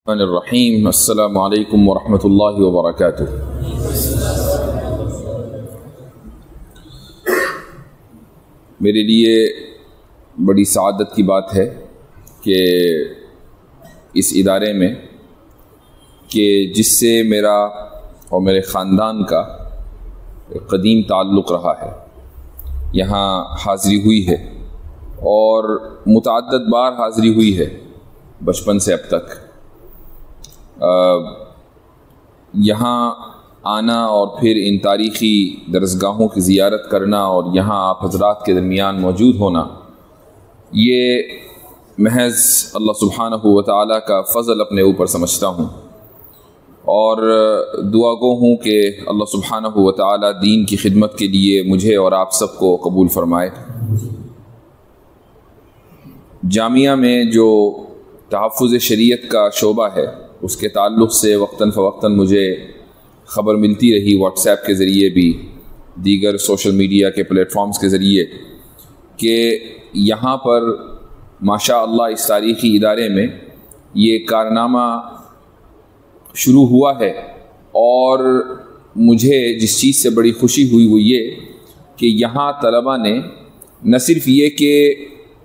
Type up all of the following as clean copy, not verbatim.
الرحیم السلام علیکم ورحمۃ اللہ وبرکاتہ۔ میرے لیے بڑی سعادت کی بات ہے کہ اس ادارے میں کہ جس سے میرا اور میرے خاندان کا قدیم تعلق رہا ہے یہاں حاضری ہوئی ہے اور متعدد بار حاضری ہوئی ہے بچپن سے اب تک۔ یہاں آنا اور پھر ان تاریخی درسگاہوں کی زیارت کرنا اور یہاں آپ حضرات کے درمیان موجود ہونا، یہ محض اللہ سبحانہ و تعالیٰ کا فضل اپنے اوپر سمجھتا ہوں اور دعا گو ہوں کہ اللہ سبحانہ و تعالیٰ دین کی خدمت کے لیے مجھے اور آپ سب کو قبول فرمائے۔ جامعہ میں جو تحفظ شریعت کا شعبہ ہے اس کے تعلق سے وقتاً فوقتاً مجھے خبر ملتی رہی، واٹس ایپ کے ذریعے بھی، دیگر سوشل میڈیا کے پلیٹ فارمز کے ذریعے، کہ یہاں پر ماشاء اللہ اس تاریخی ادارے میں یہ کارنامہ شروع ہوا ہے۔ اور مجھے جس چیز سے بڑی خوشی ہوئی وہ یہ کہ یہاں طلباء نے نہ صرف یہ کہ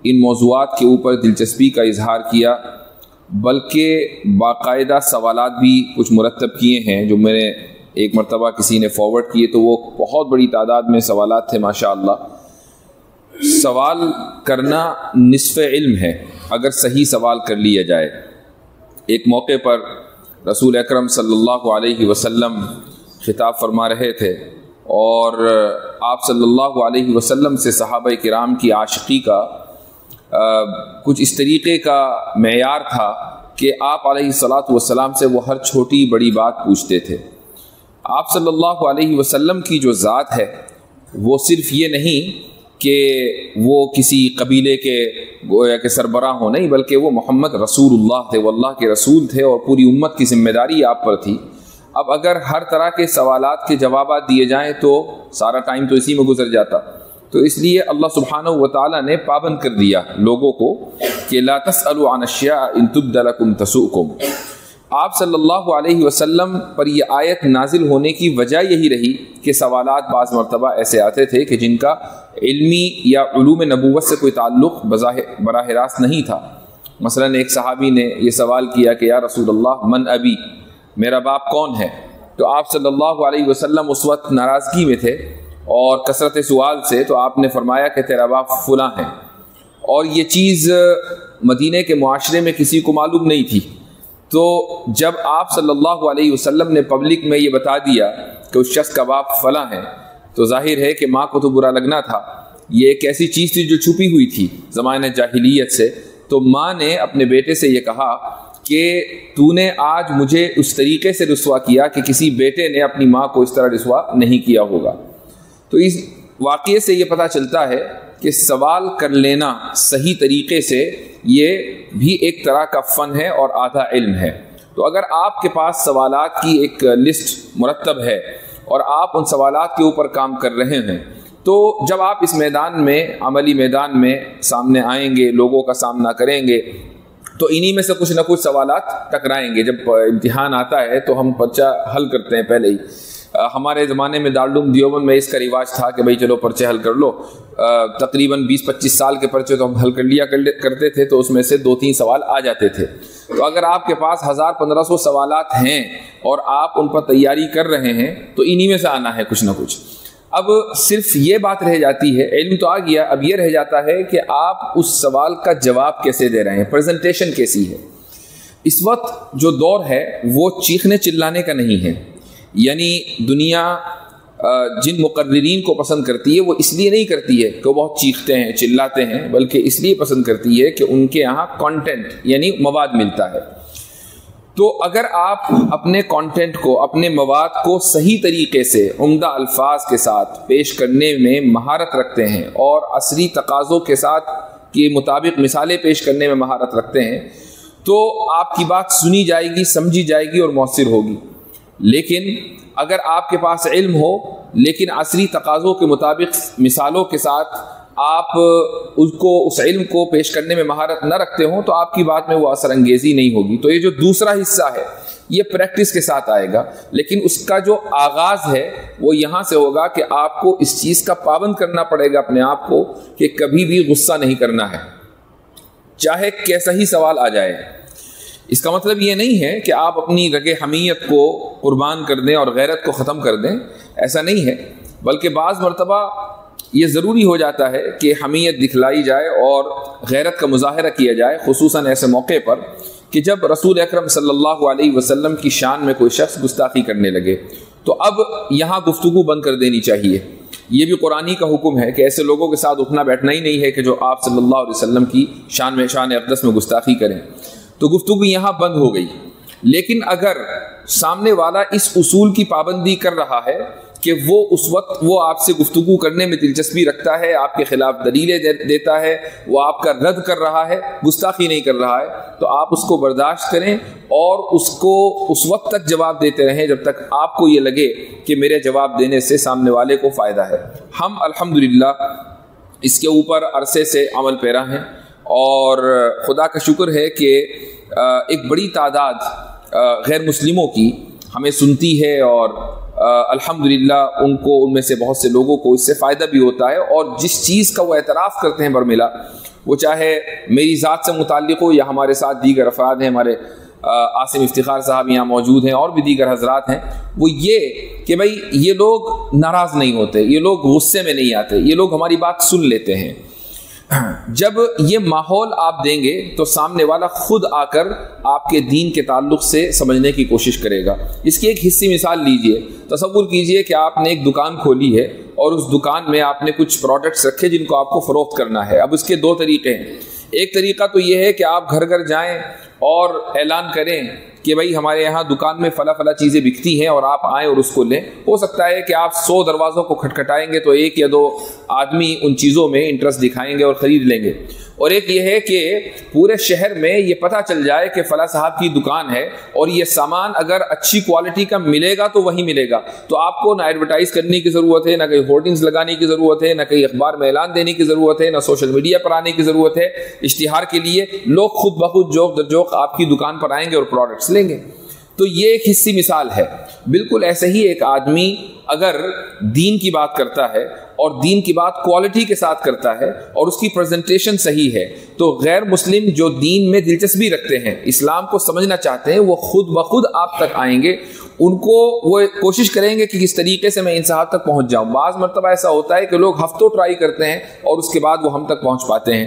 ان موضوعات کے اوپر دلچسپی کا اظہار کیا بلکہ باقاعدہ سوالات بھی کچھ مرتب کیے ہیں جو میں نے ایک مرتبہ کسی نے فارورڈ کیے، تو وہ بہت بڑی تعداد میں سوالات تھے۔ ماشاءاللہ سوال کرنا نصف علم ہے اگر صحیح سوال کر لیا جائے۔ ایک موقع پر رسول اکرم صلی اللہ علیہ وسلم خطاب فرما رہے تھے اور آپ صلی اللہ علیہ وسلم سے صحابہ کرام کی عاشقی کا کچھ اس طریقے کا معیار تھا کہ آپ علیہ الصلاۃ والسلام سے وہ ہر چھوٹی بڑی بات پوچھتے تھے۔ آپ صلی اللہ علیہ وسلم کی جو ذات ہے وہ صرف یہ نہیں کہ وہ کسی قبیلے کے گویا کہ سربراہ ہو، نہیں، بلکہ وہ محمد رسول اللہ تھے، وہ اللہ کے رسول تھے اور پوری امت کی ذمہ داری آپ پر تھی۔ اب اگر ہر طرح کے سوالات کے جوابات دیے جائیں تو سارا ٹائم تو اسی میں گزر جاتا، تو اس لیے اللہ سبحانہ و تعالیٰ نے پابند کر دیا لوگوں کو کہ لا تسألوا عن اشیاء ان تبد لکم تسؤکم۔ آپ صلی اللہ علیہ وسلم پر یہ آیت نازل ہونے کی وجہ یہی رہی کہ سوالات بعض مرتبہ ایسے آتے تھے کہ جن کا علمی یا علوم نبوت سے کوئی تعلق براہ راست نہیں تھا۔ مثلا ایک صحابی نے یہ سوال کیا کہ یا رسول اللہ من ابی، میرا باپ کون ہے؟ تو آپ صلی اللہ علیہ وسلم اس وقت ناراضگی میں تھے اور کثرت سوال سے، تو آپ نے فرمایا کہ تیرا باپ فلاں ہے۔ اور یہ چیز مدینے کے معاشرے میں کسی کو معلوم نہیں تھی، تو جب آپ صلی اللہ علیہ وسلم نے پبلک میں یہ بتا دیا کہ اس شخص کا باپ فلاں ہے تو ظاہر ہے کہ ماں کو تو برا لگنا تھا۔ یہ ایک ایسی چیز تھی جو چھپی ہوئی تھی زمانہ جاہلیت سے، تو ماں نے اپنے بیٹے سے یہ کہا کہ تو نے آج مجھے اس طریقے سے رسوا کیا کہ کسی بیٹے نے اپنی ماں کو اس طرح رسوا نہیں کیا ہوگا۔ تو اس واقعے سے یہ پتہ چلتا ہے کہ سوال کر لینا صحیح طریقے سے یہ بھی ایک طرح کا فن ہے اور آدھا علم ہے۔ تو اگر آپ کے پاس سوالات کی ایک لسٹ مرتب ہے اور آپ ان سوالات کے اوپر کام کر رہے ہیں، تو جب آپ اس میدان میں، عملی میدان میں سامنے آئیں گے، لوگوں کا سامنا کریں گے، تو انہی میں سے کچھ نہ کچھ سوالات ٹکرائیں گے۔ جب امتحان آتا ہے تو ہم پرچہ حل کرتے ہیں پہلے ہی۔ ہمارے زمانے میں دارالعلوم دیوبند میں اس کا رواج تھا کہ بھئی چلو پرچے حل کر لو۔ تقریباً 20-25 سال کے پرچے تو ہم حل کر لیا کرتے تھے، تو اس میں سے 2-3 سوال آ جاتے تھے۔ تو اگر آپ کے پاس 1000-1500 سوالات ہیں اور آپ ان پر تیاری کر رہے ہیں تو انہی میں سے آنا ہے کچھ نہ کچھ۔ اب صرف یہ بات رہ جاتی ہے، علم تو آ گیا، اب یہ رہ جاتا ہے کہ آپ اس سوال کا جواب کیسے دے رہے ہیں، پریزنٹیشن کیسی ہے۔ اس وقت جو دور ہے وہ چیخنے چلانے کا نہیں ہے، یعنی دنیا جن مقررین کو پسند کرتی ہے وہ اس لیے نہیں کرتی ہے کہ وہ بہت چیختے ہیں چلاتے ہیں، بلکہ اس لیے پسند کرتی ہے کہ ان کے یہاں کانٹینٹ یعنی مواد ملتا ہے۔ تو اگر آپ اپنے کانٹینٹ کو، اپنے مواد کو صحیح طریقے سے عمدہ الفاظ کے ساتھ پیش کرنے میں مہارت رکھتے ہیں اور عصری تقاضوں کے ساتھ کے مطابق مثالیں پیش کرنے میں مہارت رکھتے ہیں، تو آپ کی بات سنی جائے گی، سمجھی جائے گی اور مؤثر ہوگی۔ لیکن اگر آپ کے پاس علم ہو لیکن عصری تقاضوں کے مطابق مثالوں کے ساتھ آپ اس علم کو پیش کرنے میں مہارت نہ رکھتے ہوں تو آپ کی بات میں وہ اثر انگیزی نہیں ہوگی. تو یہ جو دوسرا حصہ ہے یہ پریکٹس کے ساتھ آئے گا، لیکن اس کا جو آغاز ہے وہ یہاں سے ہوگا کہ آپ کو اس چیز کا پابند کرنا پڑے گا اپنے آپ کو کہ کبھی بھی غصہ نہیں کرنا ہے، چاہے کیسا ہی سوال آ جائے. اس کا مطلب یہ نہیں ہے کہ آپ اپنی رگ حمیت کو قربان کر دیں اور غیرت کو ختم کر دیں، ایسا نہیں ہے، بلکہ بعض مرتبہ یہ ضروری ہو جاتا ہے کہ حمیت دکھلائی جائے اور غیرت کا مظاہرہ کیا جائے، خصوصاً ایسے موقع پر کہ جب رسول اکرم صلی اللہ علیہ وسلم کی شان میں کوئی شخص گستاخی کرنے لگے. تو اب یہاں گفتگو بند کر دینی چاہیے. یہ بھی قرآنی کا حکم ہے کہ ایسے لوگوں کے ساتھ اٹھنا بیٹھنا ہی نہیں ہے کہ جو آپ صلی اللہ علیہ وسلم کی شان اقدس میں گستاخی کریں. تو گفتگو یہاں بند ہو گئی. لیکن اگر سامنے والا اس اصول کی پابندی کر رہا ہے کہ وہ اس وقت وہ آپ سے گفتگو کرنے میں دلچسپی رکھتا ہے، آپ کے خلاف دلیلیں دیتا ہے، وہ آپ کا رد کر رہا ہے، گستاخی نہیں کر رہا ہے، تو آپ اس کو برداشت کریں اور اس کو اس وقت تک جواب دیتے رہیں جب تک آپ کو یہ لگے کہ میرے جواب دینے سے سامنے والے کو فائدہ ہے. ہم الحمدللہ اس کے اوپر عرصے سے عمل پیرا ہیں اور خدا کا شکر ہے کہ ایک بڑی تعداد غیر مسلموں کی ہمیں سنتی ہے اور الحمدللہ ان میں سے بہت سے لوگوں کو اس سے فائدہ بھی ہوتا ہے. اور جس چیز کا وہ اعتراف کرتے ہیں برملا، وہ چاہے میری ذات سے متعلق ہو یا ہمارے ساتھ دیگر افراد ہیں، ہمارے عاصم افتخار صاحب یہاں موجود ہیں اور بھی دیگر حضرات ہیں، وہ یہ کہ بھائی یہ لوگ ناراض نہیں ہوتے، یہ لوگ غصے میں نہیں آتے، یہ لوگ ہماری بات سن لیتے ہیں. جب یہ ماحول آپ دیں گے تو سامنے والا خود آ کر آپ کے دین کے تعلق سے سمجھنے کی کوشش کرے گا. اس کی ایک حصی مثال لیجئے. تصور کیجئے کہ آپ نے ایک دکان کھولی ہے اور اس دکان میں آپ نے کچھ پروڈکٹس رکھے جن کو آپ کو فروخت کرنا ہے. اب اس کے دو طریقے ہیں. ایک طریقہ تو یہ ہے کہ آپ گھر گھر جائیں اور اعلان کریں کہ بھائی ہمارے یہاں دکان میں فلاں فلاں چیزیں بکتی ہیں اور آپ آئیں اور اس کو لیں. ہو سکتا ہے کہ آپ 100 دروازوں کو کھٹکھٹائیں گے تو 1 یا 2 آدمی ان چیزوں میں انٹرسٹ دکھائیں گے اور خرید لیں گے. اور ایک یہ ہے کہ پورے شہر میں یہ پتہ چل جائے کہ فلاں صاحب کی دکان ہے اور یہ سامان اگر اچھی کوالٹی کا ملے گا تو وہیں ملے گا. تو آپ کو نہ ایڈورٹائز کرنے کی ضرورت ہے، نہ کہیں ہورڈنگز لگانے کی ضرورت ہے، نہ کہیں اخبار میں اعلان دینے کی ضرورت ہے، نہ سوشل میڈیا پر آنے کی ضرورت ہے. اشتہار کے لیے لوگ خود بخود جوق در جوق آپ کی دکان پر آئیں گے اور پروڈکٹس لیں گے. تو یہ ایک حصی مثال ہے. بالکل ایسے ہی ایک آدمی اگر دین کی بات کرتا ہے اور دین کی بات کوالٹی کے ساتھ کرتا ہے اور اس کی پریزنٹیشن صحیح ہے تو غیر مسلم جو دین میں دلچسپی رکھتے ہیں، اسلام کو سمجھنا چاہتے ہیں، وہ خود بخود آپ تک آئیں گے. ان کو وہ کوشش کریں گے کہ کس طریقے سے میں ان صاحب تک پہنچ جاؤں. بعض مرتبہ ایسا ہوتا ہے کہ لوگ ہفتوں ٹرائی کرتے ہیں اور اس کے بعد وہ ہم تک پہنچ پاتے ہیں.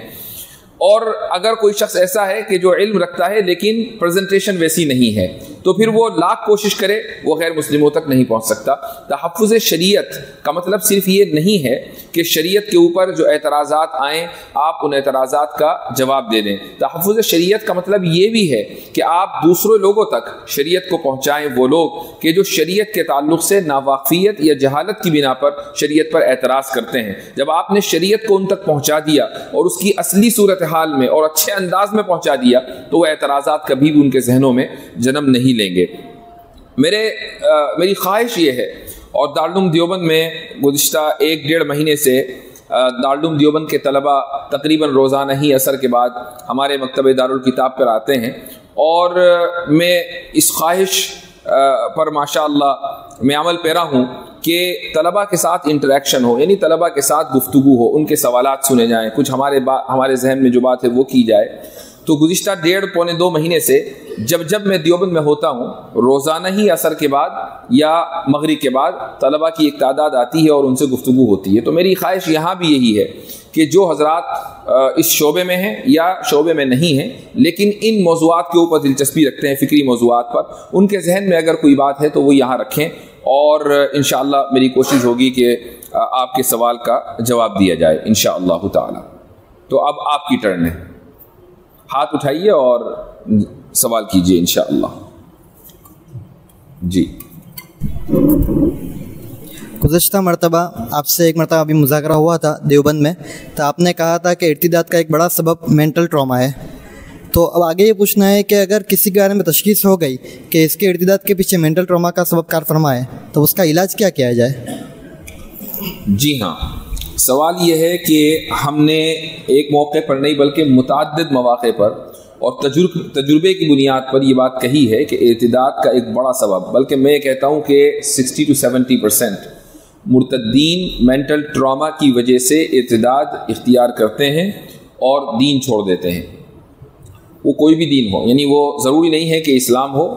اور اگر کوئی شخص ایسا ہے کہ جو علم رکھتا ہے لیکن پریزنٹیشن ویسی نہیں ہے تو پھر وہ لاکھ کوشش کرے وہ غیر مسلموں تک نہیں پہنچ سکتا. تحفظ شریعت کا مطلب صرف یہ نہیں ہے کہ شریعت کے اوپر جو اعتراضات آئیں آپ ان اعتراضات کا جواب دے دیں. تحفظ شریعت کا مطلب یہ بھی ہے کہ آپ دوسرے لوگوں تک شریعت کو پہنچائیں، وہ لوگ کہ جو شریعت کے تعلق سے ناواقفیت یا جہالت کی بنا پر شریعت پر اعتراض کرتے ہیں. جب آپ نے شریعت کو ان تک پہنچا دیا اور اس کی اصلی صورت حال میں اور اچھے انداز میں پہنچا دیا تو وہ اعتراضات کبھی بھی ان کے ذہنوں میں جنم نہیں لیں گے. میری خواہش یہ ہے، اور دارالعلوم دیوبند میں گزشتہ 1-1.5 مہینے سے دارالعلوم دیوبند کے طلبہ تقریباً روزانہ ہی عصر کے بعد ہمارے مکتبہ دارالکتاب پر آتے ہیں، اور میں اس خواہش پر ماشاءاللہ میں عمل پیرا ہوں کہ طلبہ کے ساتھ انٹریکشن ہو، یعنی طلبہ کے ساتھ گفتگو ہو، ان کے سوالات سنے جائیں، کچھ ہمارے ذہن میں جو بات ہے وہ کی جائے. تو گزشتہ 1.5-2 مہینے سے جب میں دیوبند میں ہوتا ہوں روزانہ ہی عصر کے بعد یا مغرب کے بعد طلبہ کی ایک تعداد آتی ہے اور ان سے گفتگو ہوتی ہے. تو میری خواہش یہاں بھی یہی ہے کہ جو حضرات اس شعبے میں ہیں یا شعبے میں نہیں ہیں لیکن ان موضوعات کے اوپر دلچسپی رکھتے ہیں، فکری موضوعات پر، ان کے ذہن میں اگر کوئی بات ہے تو وہ یہاں رکھیں اور انشاءاللہ میری کوشش ہوگی کہ آپ کے سوال کا جواب دیا جائے انشاءاللہ تعالی. تو اب آپ کی ٹرن ہے، ہاتھ اٹھائیے اور سوال کیجئے انشاءاللہ. جی گزشتہ مرتبہ آپ سے ایک مرتبہ ابھی مذاکرہ ہوا تھا دیوبند میں، تو آپ نے کہا تھا کہ ارتداد کا ایک بڑا سبب مینٹل ٹراما ہے. تو اب آگے یہ پوچھنا ہے کہ اگر کسی کے بارے میں تشخیص ہو گئی کہ اس کے ارتداد کے پیچھے مینٹل ٹراما کا سبب کار فرما ہے تو اس کا علاج کیا کیا جائے؟ جی ہاں، سوال یہ ہے کہ ہم نے ایک موقع پر نہیں بلکہ متعدد مواقع پر اور تجربے کی بنیاد پر یہ بات کہی ہے کہ ارتداد کا ایک بڑا سبب، بلکہ میں کہتا ہوں کہ 60 to 70% مرتدین مینٹل ٹراما کی وجہ سے ارتداد اختیار کرتے ہیں اور دین چھوڑ دیتے ہیں۔ وہ کوئی بھی دین ہو، یعنی وہ ضروری نہیں ہے کہ اسلام ہو،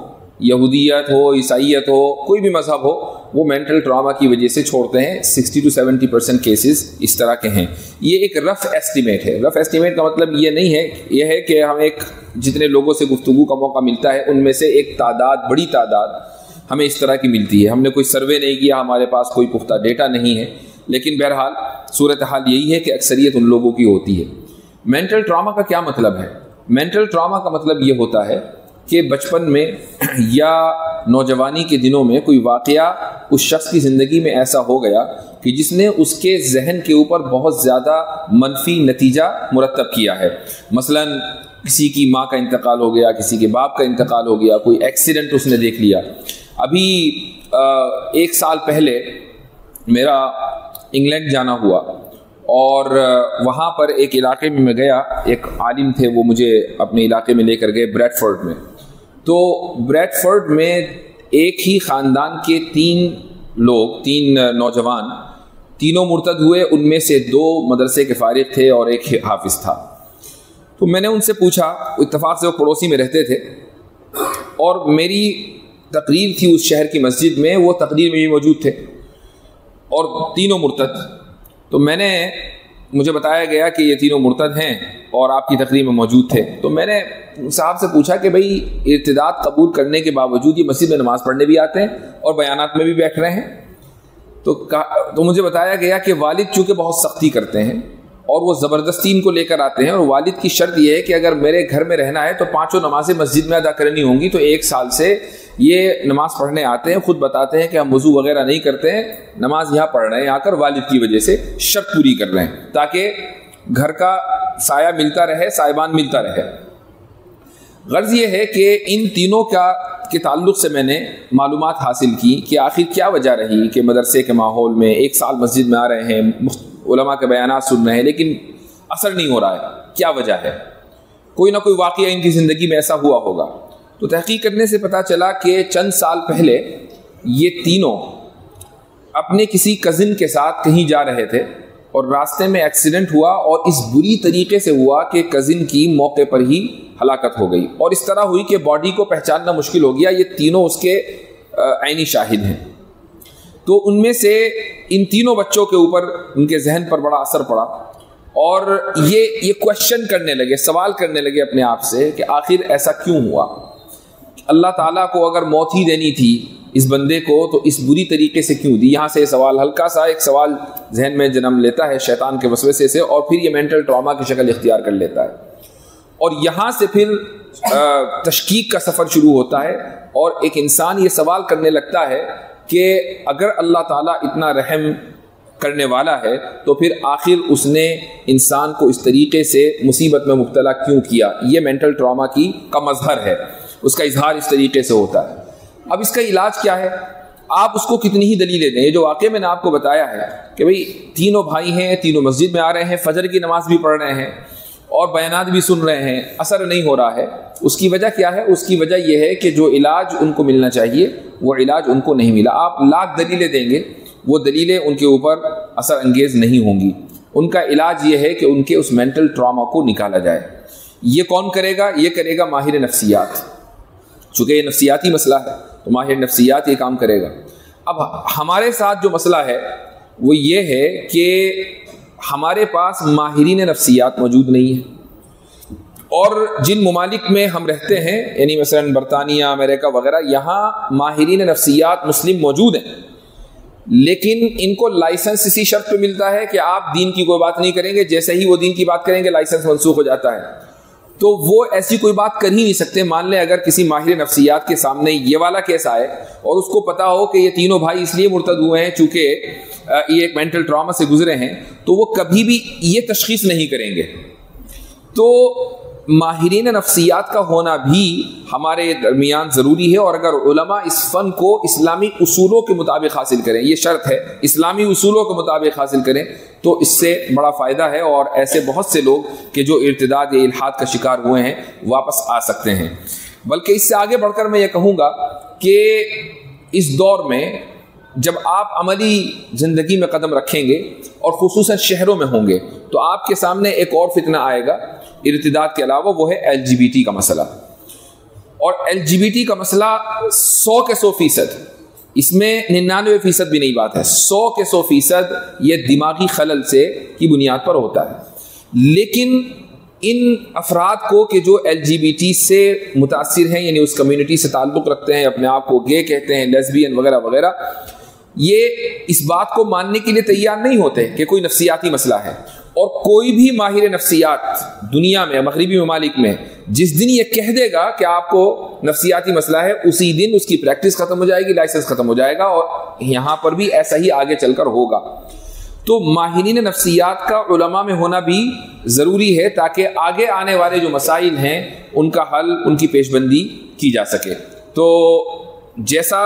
یہودیت ہو، عیسائیت ہو، کوئی بھی مذہب ہو، وہ مینٹل ٹراما کی وجہ سے چھوڑتے ہیں۔ 60 to 70% کیسز اس طرح کے ہیں۔ یہ ایک رف ایسٹیمیٹ ہے۔ رف ایسٹیمیٹ کا مطلب یہ نہیں ہے، یہ ہے کہ ہم ایک جتنے لوگوں سے گفتگو کا موقع ملتا ہے ان میں سے ایک تعداد، بڑی تعداد ہمیں اس طرح کی ملتی ہے۔ ہم نے کوئی سروے نہیں کیا، ہمارے پاس کوئی پختہ ڈیٹا نہیں ہے، لیکن بہرحال صورتحال یہی ہے کہ اکثریت ان لوگوں کی ہوتی ہے۔ مینٹل ٹراما کا کیا مطلب ہے؟ مینٹل ٹراما کا مطلب یہ ہوتا ہے کہ بچپن میں یا نوجوانی کے دنوں میں کوئی واقعہ اس شخص کی زندگی میں ایسا ہو گیا کہ جس نے اس کے ذہن کے اوپر بہت زیادہ منفی نتیجہ مرتب کیا ہے۔ مثلا کسی کی ماں کا انتقال ہو گیا، کسی کے باپ کا انتقال ہو گیا، کوئی ایکسیڈنٹ اس نے دیکھ لیا۔ ابھی 1 سال پہلے میرا انگلینڈ جانا ہوا اور وہاں پر ایک علاقے میں گیا، ایک عالم تھے، وہ مجھے اپنے علاقے میں لے کر گئے، بریڈ فورڈ میں۔ تو بریڈ فورڈ میں ایک ہی خاندان کے 3 نوجوان، تینوں مرتد ہوئے۔ ان میں سے 2 مدرسے کے فارغ تھے اور ایک حافظ تھا۔ تو میں نے ان سے پوچھا، اتفاق سے وہ پڑوسی میں رہتے تھے اور میری تقریر تھی اس شہر کی مسجد میں، وہ تقریر میں بھی موجود تھے اور تینوں مرتد۔ تو مجھے بتایا گیا کہ یہ تینوں مرتد ہیں اور آپ کی تقریر میں موجود تھے۔ تو میں نے صاحب سے پوچھا کہ بھئی ارتداد قبول کرنے کے باوجود یہ مسجد میں نماز پڑھنے بھی آتے ہیں اور بیانات میں بھی بیٹھ رہے ہیں؟ تو مجھے بتایا گیا کہ والد چونکہ بہت سختی کرتے ہیں اور وہ زبردستی ان کو لے کر آتے ہیں، اور والد کی شرط یہ ہے کہ اگر میرے گھر میں رہنا ہے تو 5 نمازیں مسجد میں ادا کرنی ہوں گی۔ تو 1 سال سے یہ نماز پڑھنے آتے ہیں، خود بتاتے ہیں کہ ہم وضو وغیرہ نہیں کرتے ہیں، نماز یہاں پڑھ رہے ہیں آ کر، والد کی وجہ سے شرط پوری کر رہے ہیں تاکہ گھر کا سایہ ملتا رہے، سائبان ملتا رہے۔ غرض یہ ہے کہ ان تینوں کے تعلق سے میں نے معلومات حاصل کی کہ آخر کیا وجہ رہی کہ مدرسے کے ماحول میں 1 سال مسجد میں آ رہے ہیں، علماء کے بیانات سن رہے ہیں، لیکن اثر نہیں ہو رہا ہے۔ کیا وجہ ہے؟ کوئی نہ کوئی واقعہ ان کی زندگی میں ایسا ہوا ہوگا۔ تو تحقیق کرنے سے پتہ چلا کہ چند سال پہلے یہ تینوں اپنے کسی کزن کے ساتھ کہیں جا رہے تھے اور راستے میں ایکسیڈنٹ ہوا، اور اس بری طریقے سے ہوا کہ کزن کی موقع پر ہی ہلاکت ہو گئی، اور اس طرح ہوئی کہ باڈی کو پہچاننا مشکل ہو گیا۔ یہ تینوں اس کے عینی شاہد ہیں۔ تو ان میں سے ان تینوں بچوں کے اوپر ان کے ذہن پر بڑا اثر پڑا، اور یہ کویشچن کرنے لگے، سوال کرنے لگے اپنے آپ سے کہ آخر ایسا کیوں ہوا؟ اللہ تعالیٰ کو اگر موت ہی دینی تھی اس بندے کو تو اس بری طریقے سے کیوں دی؟ یہاں سے یہ سوال، ہلکا سا ایک سوال ذہن میں جنم لیتا ہے شیطان کے وسوسے سے، اور پھر یہ مینٹل ٹراما کی شکل اختیار کر لیتا ہے، اور یہاں سے پھر تشکیک کا سفر شروع ہوتا ہے، اور ایک انسان یہ سوال کرنے لگتا ہے کہ اگر اللہ تعالیٰ اتنا رحم کرنے والا ہے تو پھر آخر اس نے انسان کو اس طریقے سے مصیبت میں مبتلا کیوں کیا؟ یہ مینٹل ٹراما کا مظہر ہے، اس کا اظہار اس طریقے سے ہوتا ہے۔ اب اس کا علاج کیا ہے؟ آپ اس کو کتنی ہی دلیلیں دیں، یہ جو واقعہ میں نے آپ کو بتایا ہے کہ بھئی تینوں بھائی ہیں، تینوں مسجد میں آ رہے ہیں، فجر کی نماز بھی پڑھ رہے ہیں اور بیانات بھی سن رہے ہیں، اثر نہیں ہو رہا ہے۔ اس کی وجہ کیا ہے؟ اس کی وجہ یہ ہے کہ جو علاج ان کو ملنا چاہیے وہ علاج ان کو نہیں ملا۔ آپ لاکھ دلیلیں دیں گے، وہ دلیلیں ان کے اوپر اثر انگیز نہیں ہوں گی۔ ان کا علاج یہ ہے کہ ان کے اس مینٹل ٹراما کو نکالا جائے۔ یہ کون کرے گا؟ یہ کرے گا ماہر نفسیات، چونکہ یہ نفسیاتی مسئلہ ہے تو ماہر نفسیات یہ کام کرے گا۔ اب ہمارے ساتھ جو مسئلہ ہے وہ یہ ہے کہ ہمارے پاس ماہرین نفسیات موجود نہیں ہیں، اور جن ممالک میں ہم رہتے ہیں یعنی مثلا برطانیہ، امریکہ وغیرہ، یہاں ماہرین نفسیات مسلم موجود ہیں، لیکن ان کو لائسنس اسی شرط پہ ملتا ہے کہ آپ دین کی کوئی بات نہیں کریں گے، جیسے ہی وہ دین کی بات کریں گے لائسنس منسوخ ہو جاتا ہے۔ تو وہ ایسی کوئی بات کر ہی نہیں سکتے۔ مان لیں اگر کسی ماہر نفسیات کے سامنے یہ والا کیس آئے اور اس کو پتا ہو کہ یہ تینوں بھائی اس لیے مرتد ہوئے ہیں چونکہ یہ ایک مینٹل ٹراما سے گزرے ہیں، تو وہ کبھی بھی یہ تشخیص نہیں کریں گے۔ تو ماہرین نفسیات کا ہونا بھی ہمارے درمیان ضروری ہے، اور اگر علماء اس فن کو اسلامی اصولوں کے مطابق حاصل کریں، یہ شرط ہے، اسلامی اصولوں کے مطابق حاصل کریں تو اس سے بڑا فائدہ ہے، اور ایسے بہت سے لوگ کہ جو ارتداد یا الحاد کا شکار ہوئے ہیں واپس آ سکتے ہیں۔ بلکہ اس سے آگے بڑھ کر میں یہ کہوں گا کہ اس دور میں جب آپ عملی زندگی میں قدم رکھیں گے اور خصوصاً شہروں میں ہوں گے تو آپ کے سامنے ایک اور فتنہ آئے گا ارتداد کے علاوہ، وہ ہے LGBT کا مسئلہ۔ اور LGBT کا مسئلہ 100 کے 100%، اس میں 99% بھی نہیں بات ہے، 100 کے 100% یہ دماغی خلل سے کی بنیاد پر ہوتا ہے۔ لیکن ان افراد کو کہ جو LGBT سے متاثر ہیں، یعنی اس کمیونٹی سے تعلق رکھتے ہیں، اپنے آپ کو گے کہتے ہیں، لیسبین وغیرہ وغیرہ، یہ اس بات کو ماننے کے لیے تیار نہیں ہوتے کہ کوئی نفسیاتی مسئلہ ہے۔ اور کوئی بھی ماہر نفسیات دنیا میں، مغربی ممالک میں، جس دن یہ کہہ دے گا کہ آپ کو نفسیاتی مسئلہ ہے، اسی دن اس کی پریکٹس ختم ہو جائے گی، لائسنس ختم ہو جائے گا، اور یہاں پر بھی ایسا ہی آگے چل کر ہوگا۔ تو ماہرین نفسیات کا علماء میں ہونا بھی ضروری ہے تاکہ آگے آنے والے جو مسائل ہیں ان کا حل، ان کی پیش بندی کی جا سکے۔ تو جیسا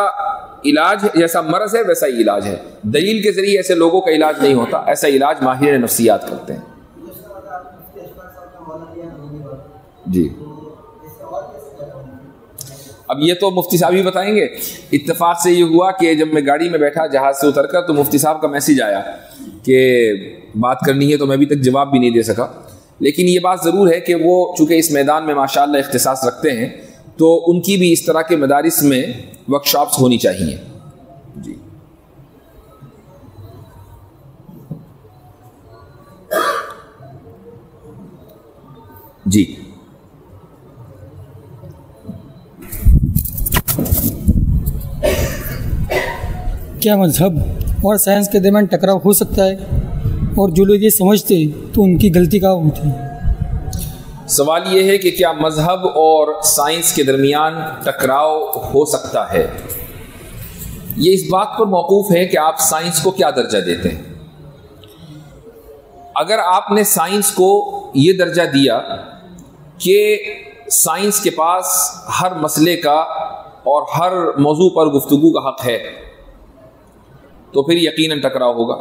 علاج، جیسا مرض ہے ویسا ہی علاج ہے، دلیل کے ذریعے ایسے لوگوں کا علاج نہیں ہوتا، ایسا علاج ماہرین نفسیات کرتے ہیں۔ جی، اب یہ تو مفتی صاحب ہی بتائیں گے۔ اتفاق سے یہ ہوا کہ جب میں گاڑی میں بیٹھا جہاز سے اتر کر تو مفتی صاحب کا میسیج آیا کہ بات کرنی ہے، تو میں ابھی تک جواب بھی نہیں دے سکا۔ لیکن یہ بات ضرور ہے کہ وہ چونکہ اس میدان میں ماشاءاللہ اختصاص رکھتے ہیں تو ان کی بھی اس طرح کے مدارس میں ورکشاپس ہونی چاہیے۔ جی جی کیا مذہب اور سائنس کے درمیان ٹکراؤ ہو سکتا ہے؟ اور جو لوگ یہ سمجھتے تو ان کی غلطی کہاں ہوتی ہے؟ سوال یہ ہے کہ کیا مذہب اور سائنس کے درمیان ٹکراؤ ہو سکتا ہے؟ یہ اس بات پر موقوف ہے کہ آپ سائنس کو کیا درجہ دیتے ہیں۔ اگر آپ نے سائنس کو یہ درجہ دیا کہ سائنس کے پاس ہر مسئلے کا اور ہر موضوع پر گفتگو کا حق ہے تو پھر یقیناً ٹکراؤ ہوگا،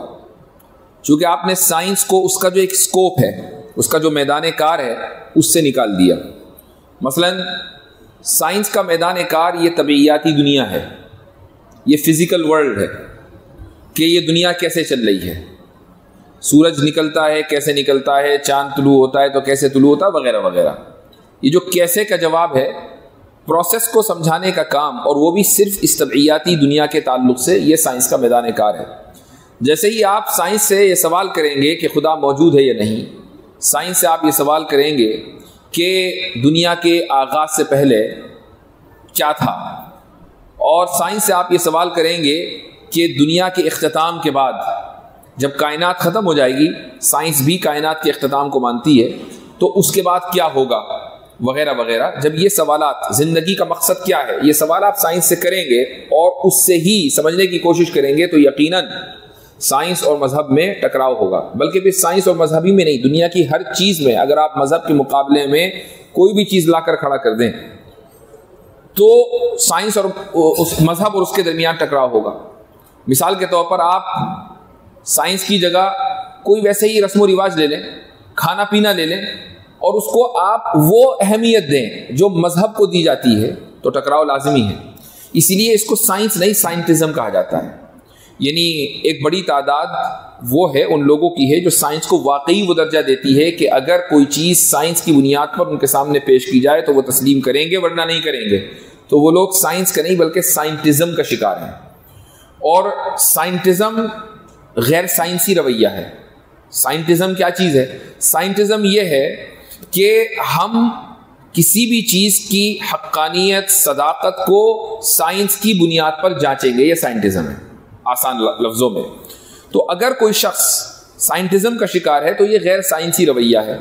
چونکہ آپ نے سائنس کو اس کا جو ایک سکوپ ہے، اس کا جو میدان کار ہے، اس سے نکال دیا۔ مثلا سائنس کا میدان کار یہ طبیعیاتی دنیا ہے، یہ فزیکل ورلڈ ہے کہ یہ دنیا کیسے چل رہی ہے، سورج نکلتا ہے کیسے نکلتا ہے، چاند طلوع ہوتا ہے تو کیسے طلوع ہوتا ہے، وغیرہ وغیرہ۔ یہ جو کیسے کا جواب ہے، پروسیس کو سمجھانے کا کام، اور وہ بھی صرف اس طبعیاتی دنیا کے تعلق سے، یہ سائنس کا میدان کار ہے۔ جیسے ہی آپ سائنس سے یہ سوال کریں گے کہ خدا موجود ہے یا نہیں، سائنس سے آپ یہ سوال کریں گے کہ دنیا کے آغاز سے پہلے کیا تھا، اور سائنس سے آپ یہ سوال کریں گے کہ دنیا کے اختتام کے بعد جب کائنات ختم ہو جائے گی، سائنس بھی کائنات کے اختتام کو مانتی ہے، تو اس کے بعد کیا ہوگا، وغیرہ وغیرہ۔ جب یہ سوالات، زندگی کا مقصد کیا ہے، یہ سوال آپ سائنس سے کریں گے اور اس سے ہی سمجھنے کی کوشش کریں گے تو یقیناً سائنس اور مذہب میں ٹکراؤ ہوگا۔ بلکہ پھر سائنس اور مذہب ہی میں نہیں، دنیا کی ہر چیز میں اگر آپ مذہب کے مقابلے میں کوئی بھی چیز لا کر کھڑا کر دیں تو سائنس اور اس مذہب اور اس کے درمیان ٹکراؤ ہوگا۔ مثال کے طور پر آپ سائنس کی جگہ کوئی ویسے ہی رسم و رواج لے لیں، کھانا پینا لے لیں، اور اس کو آپ وہ اہمیت دیں جو مذہب کو دی جاتی ہے تو ٹکراؤ لازمی ہے۔ اسی لیے اس کو سائنس نہیں، سائنٹزم کہا جاتا ہے۔ یعنی ایک بڑی تعداد وہ ہے ان لوگوں کی ہے جو سائنس کو واقعی وہ درجہ دیتی ہے کہ اگر کوئی چیز سائنس کی بنیاد پر ان کے سامنے پیش کی جائے تو وہ تسلیم کریں گے، ورنہ نہیں کریں گے۔ تو وہ لوگ سائنس کا نہیں بلکہ سائنٹزم کا شکار ہیں، اور سائنٹزم غیر سائنسی رویہ ہے۔ سائنٹزم کیا چیز ہے؟ سائنٹزم یہ ہے کہ ہم کسی بھی چیز کی حقانیت، صداقت کو سائنس کی بنیاد پر جانچیں گے، یہ سائنٹزم ہے آسان لفظوں میں۔ تو اگر کوئی شخص سائنٹزم کا شکار ہے تو یہ غیر سائنسی رویہ ہے۔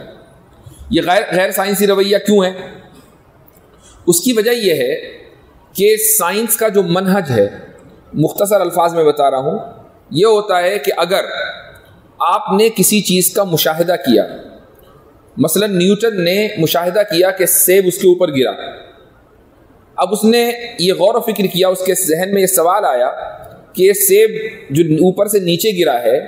یہ غیر سائنسی رویہ کیوں ہے؟ اس کی وجہ یہ ہے کہ سائنس کا جو منہج ہے، مختصر الفاظ میں بتا رہا ہوں، یہ ہوتا ہے کہ اگر آپ نے کسی چیز کا مشاہدہ کیا مثلا نیوٹن نے مشاہدہ کیا کہ سیب اس کے اوپر گرا. اب اس نے یہ غور و فکر کیا, اس کے ذہن میں یہ سوال آیا کہ یہ سیب جو اوپر سے نیچے گرا ہے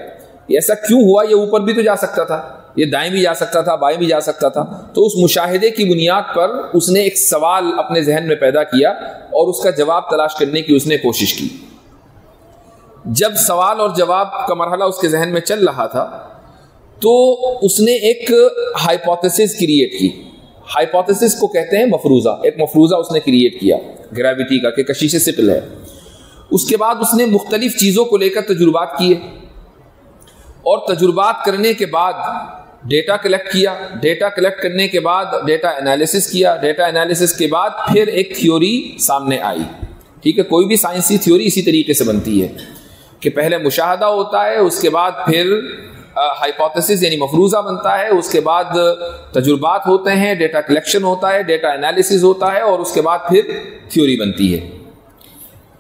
یہ ایسا کیوں ہوا؟ یہ اوپر بھی تو جا سکتا تھا, یہ دائیں بھی جا سکتا تھا, بائیں بھی جا سکتا تھا. تو اس مشاہدے کی بنیاد پر اس نے ایک سوال اپنے ذہن میں پیدا کیا اور اس کا جواب تلاش کرنے کی اس نے کوشش کی. جب سوال اور جواب کا مرحلہ اس کے ذہن میں چل رہا تھا تو اس نے ایک ہائپوتھیسس کریٹ کی. ہائپوتھیسس کو کہتے ہیں مفروضہ. ایک مفروضہ اس نے کریٹ کیا گریویٹی کا کہ کشش ثقل ہے. اس کے بعد اس نے مختلف چیزوں کو لے کر تجربات کیے اور تجربات کرنے کے بعد ڈیٹا کلیکٹ کیا. ڈیٹا کلیکٹ کرنے کے بعد ڈیٹا انالیسس کیا. ڈیٹا انالیسس کے بعد پھر ایک تھیوری سامنے آئی. ٹھیک ہے, کوئی بھی سائنسی تھیوری اسی طریقے سے بنتی ہے کہ پہلے مشاہدہ ہوتا ہے, اس کے بعد پھر ہائپوتھیسس یعنی مفروضہ بنتا ہے, اس کے بعد تجربات ہوتے ہیں, ڈیٹا کلیکشن ہوتا ہے, ڈیٹا انالیسس ہوتا ہے اور اس کے بعد پھر تھیوری بنتی ہے.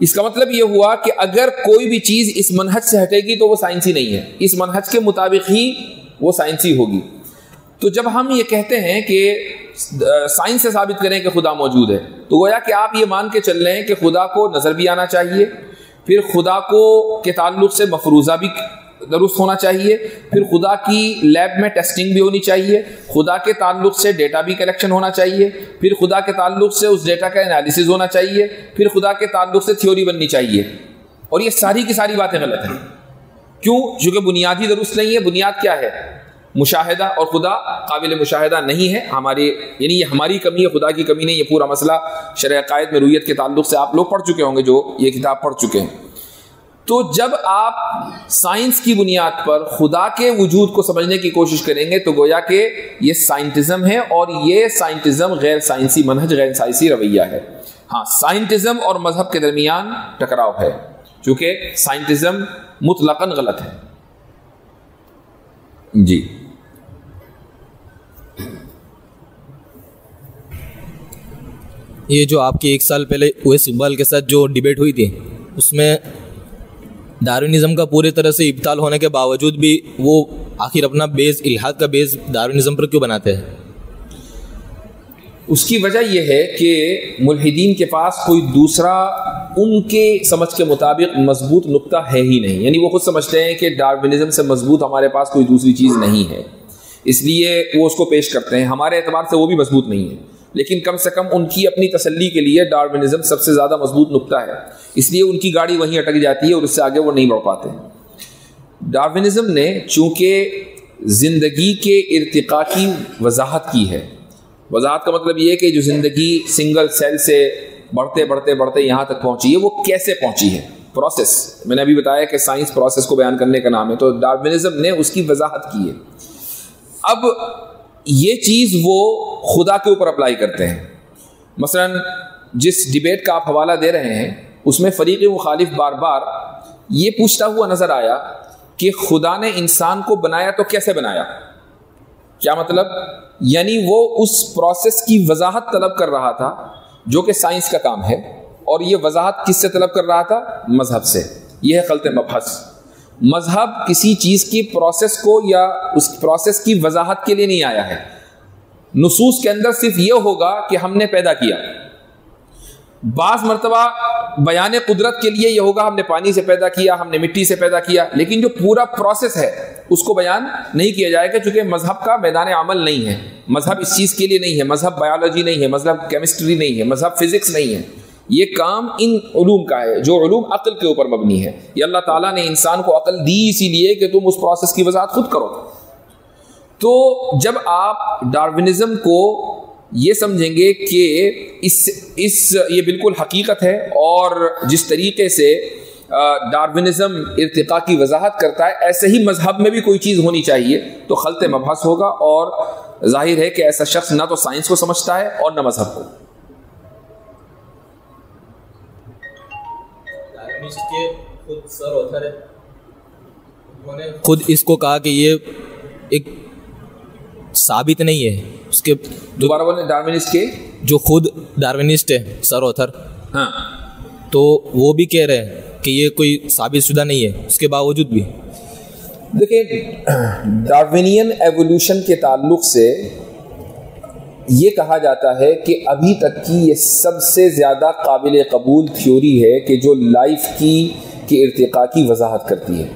اس کا مطلب یہ ہوا کہ اگر کوئی بھی چیز اس منہج سے ہٹے گی تو وہ سائنسی نہیں ہے, اس منہج کے مطابق ہی وہ سائنسی ہوگی. تو جب ہم یہ کہتے ہیں کہ سائنس سے ثابت کریں کہ خدا موجود ہے تو گویا کہ آپ یہ مان کے چل رہے ہیں کہ خدا کو نظر بھی آنا چاہیے, پھر خدا کو کے تعلق سے مفروضہ بھی درست ہونا چاہیے, پھر خدا کی لیب میں ٹیسٹنگ بھی ہونی چاہیے, خدا کے تعلق سے ڈیٹا بھی کلیکشن ہونا چاہیے, پھر خدا کے تعلق سے اس ڈیٹا کا انالیسز ہونا چاہیے, پھر خدا کے تعلق سے تھیوری بننی چاہیے. اور یہ ساری کی ساری باتیں غلط ہیں. کیوں؟ چونکہ بنیاد ہی درست نہیں ہے. بنیاد کیا ہے؟ مشاہدہ. اور خدا قابل مشاہدہ نہیں ہے. یعنی یہ ہماری کمی ہے, خدا کی کمی نہیں. یہ پورا مسئلہ شرح عقائد میں رویت کے تعلق سے آپ لوگ پڑھ چکے ہوں گے جو یہ کتاب پڑھ چکے ہیں. تو جب آپ سائنس کی بنیاد پر خدا کے وجود کو سمجھنے کی کوشش کریں گے تو گویا کہ یہ سائنٹزم ہے, اور یہ سائنٹزم غیر سائنسی منہج, غیر سائنسی رویہ ہے. ہاں, سائنٹزم اور مذہب کے درمیان ٹکراؤ ہے چونکہ سائنٹزم مطلقاً غلط ہے. جی یہ جو آپ کی 1 سال پہلے اویس اقبال کے ساتھ جو ڈیبیٹ ہوئی تھی اس میں ڈارونزم کا پوری طرح سے ابطال ہونے کے باوجود بھی وہ آخر اپنا بیس, الحاد کا بیس ڈارونزم پر کیوں بناتے ہیں؟ اس کی وجہ یہ ہے کہ ملحدین کے پاس کوئی دوسرا ان کے سمجھ کے مطابق مضبوط نقطہ ہے ہی نہیں. یعنی وہ خود سمجھتے ہیں کہ ڈارونزم سے مضبوط ہمارے پاس کوئی دوسری چیز نہیں ہے, اس لیے وہ اس کو پیش کرتے ہیں. ہمارے اعتبار سے وہ بھی مضبوط نہیں ہے, لیکن کم سے کم ان کی اپنی تسلی کے لیے ڈارونزم سب سے زیادہ مضبوط نقطہ ہے, اس لیے ان کی گاڑی وہیں اٹک جاتی ہے اور اس سے آگے وہ نہیں بڑھ پاتے. ڈارونزم نے چونکہ زندگی کے ارتقاء کی وضاحت کی ہے. وضاحت کا مطلب یہ ہے کہ جو زندگی سنگل سیل سے بڑھتے بڑھتے بڑھتے یہاں تک پہنچی ہے وہ کیسے پہنچی ہے, پروسیس. میں نے ابھی بتایا کہ سائنس پروسیس کو بیان کرنے کا نام ہے, تو ڈارونزم نے اس کی وضاحت کی ہے. اب یہ چیز وہ خدا کے اوپر اپلائی کرتے ہیں. مثلا جس ڈیبیٹ کا آپ حوالہ دے رہے ہیں اس میں فریق مخالف بار بار یہ پوچھتا ہوا نظر آیا کہ خدا نے انسان کو بنایا تو کیسے بنایا. کیا مطلب؟ یعنی وہ اس پروسیس کی وضاحت طلب کر رہا تھا جو کہ سائنس کا کام ہے, اور یہ وضاحت کس سے طلب کر رہا تھا؟ مذہب سے. یہ ہے خلط مبحث. مذہب کسی چیز کی پروسیس کو یا اس پروسیس کی وضاحت کے لیے نہیں آیا ہے. نصوص کے اندر صرف یہ ہوگا کہ ہم نے پیدا کیا. بعض مرتبہ بیان قدرت کے لیے یہ ہوگا ہم نے پانی سے پیدا کیا, ہم نے مٹی سے پیدا کیا, لیکن جو پورا پروسیس ہے اس کو بیان نہیں کیا جائے گا چونکہ مذہب کا میدان عمل نہیں ہے. مذہب اس چیز کے لیے نہیں ہے. مذہب بایولوجی نہیں ہے, مذہب کیمسٹری نہیں ہے, مذہب فزکس نہیں ہے. یہ کام ان علوم کا ہے جو علوم عقل کے اوپر مبنی ہے. یہ اللہ تعالیٰ نے انسان کو عقل دی اسی لیے کہ تم اس پروسیس کی وضاحت خود کرو. تو جب آپ ڈارونزم کو یہ سمجھیں گے کہ یہ بالکل حقیقت ہے, اور جس طریقے سے ڈارونزم ارتقاء کی وضاحت کرتا ہے ایسے ہی مذہب میں بھی کوئی چیز ہونی چاہیے, تو خلط مبحث ہوگا, اور ظاہر ہے کہ ایسا شخص نہ تو سائنس کو سمجھتا ہے اور نہ مذہب کو. خود اس کو کہا کہ یہ ایک ثابت نہیں ہے. اس کے دوبارہ بولیں, ڈارونسٹ کے جو خود ڈارونسٹ ہے سر اوتھر, ہاں, تو وہ بھی کہہ رہے ہیں کہ یہ کوئی ثابت شدہ نہیں ہے. اس کے باوجود بھی دیکھیں ڈارونین ایوولوشن کے تعلق سے یہ کہا جاتا ہے کہ ابھی تک کی یہ سب سے زیادہ قابل قبول تھیوری ہے کہ جو لائف کی ارتقاء کی وضاحت کرتی ہے.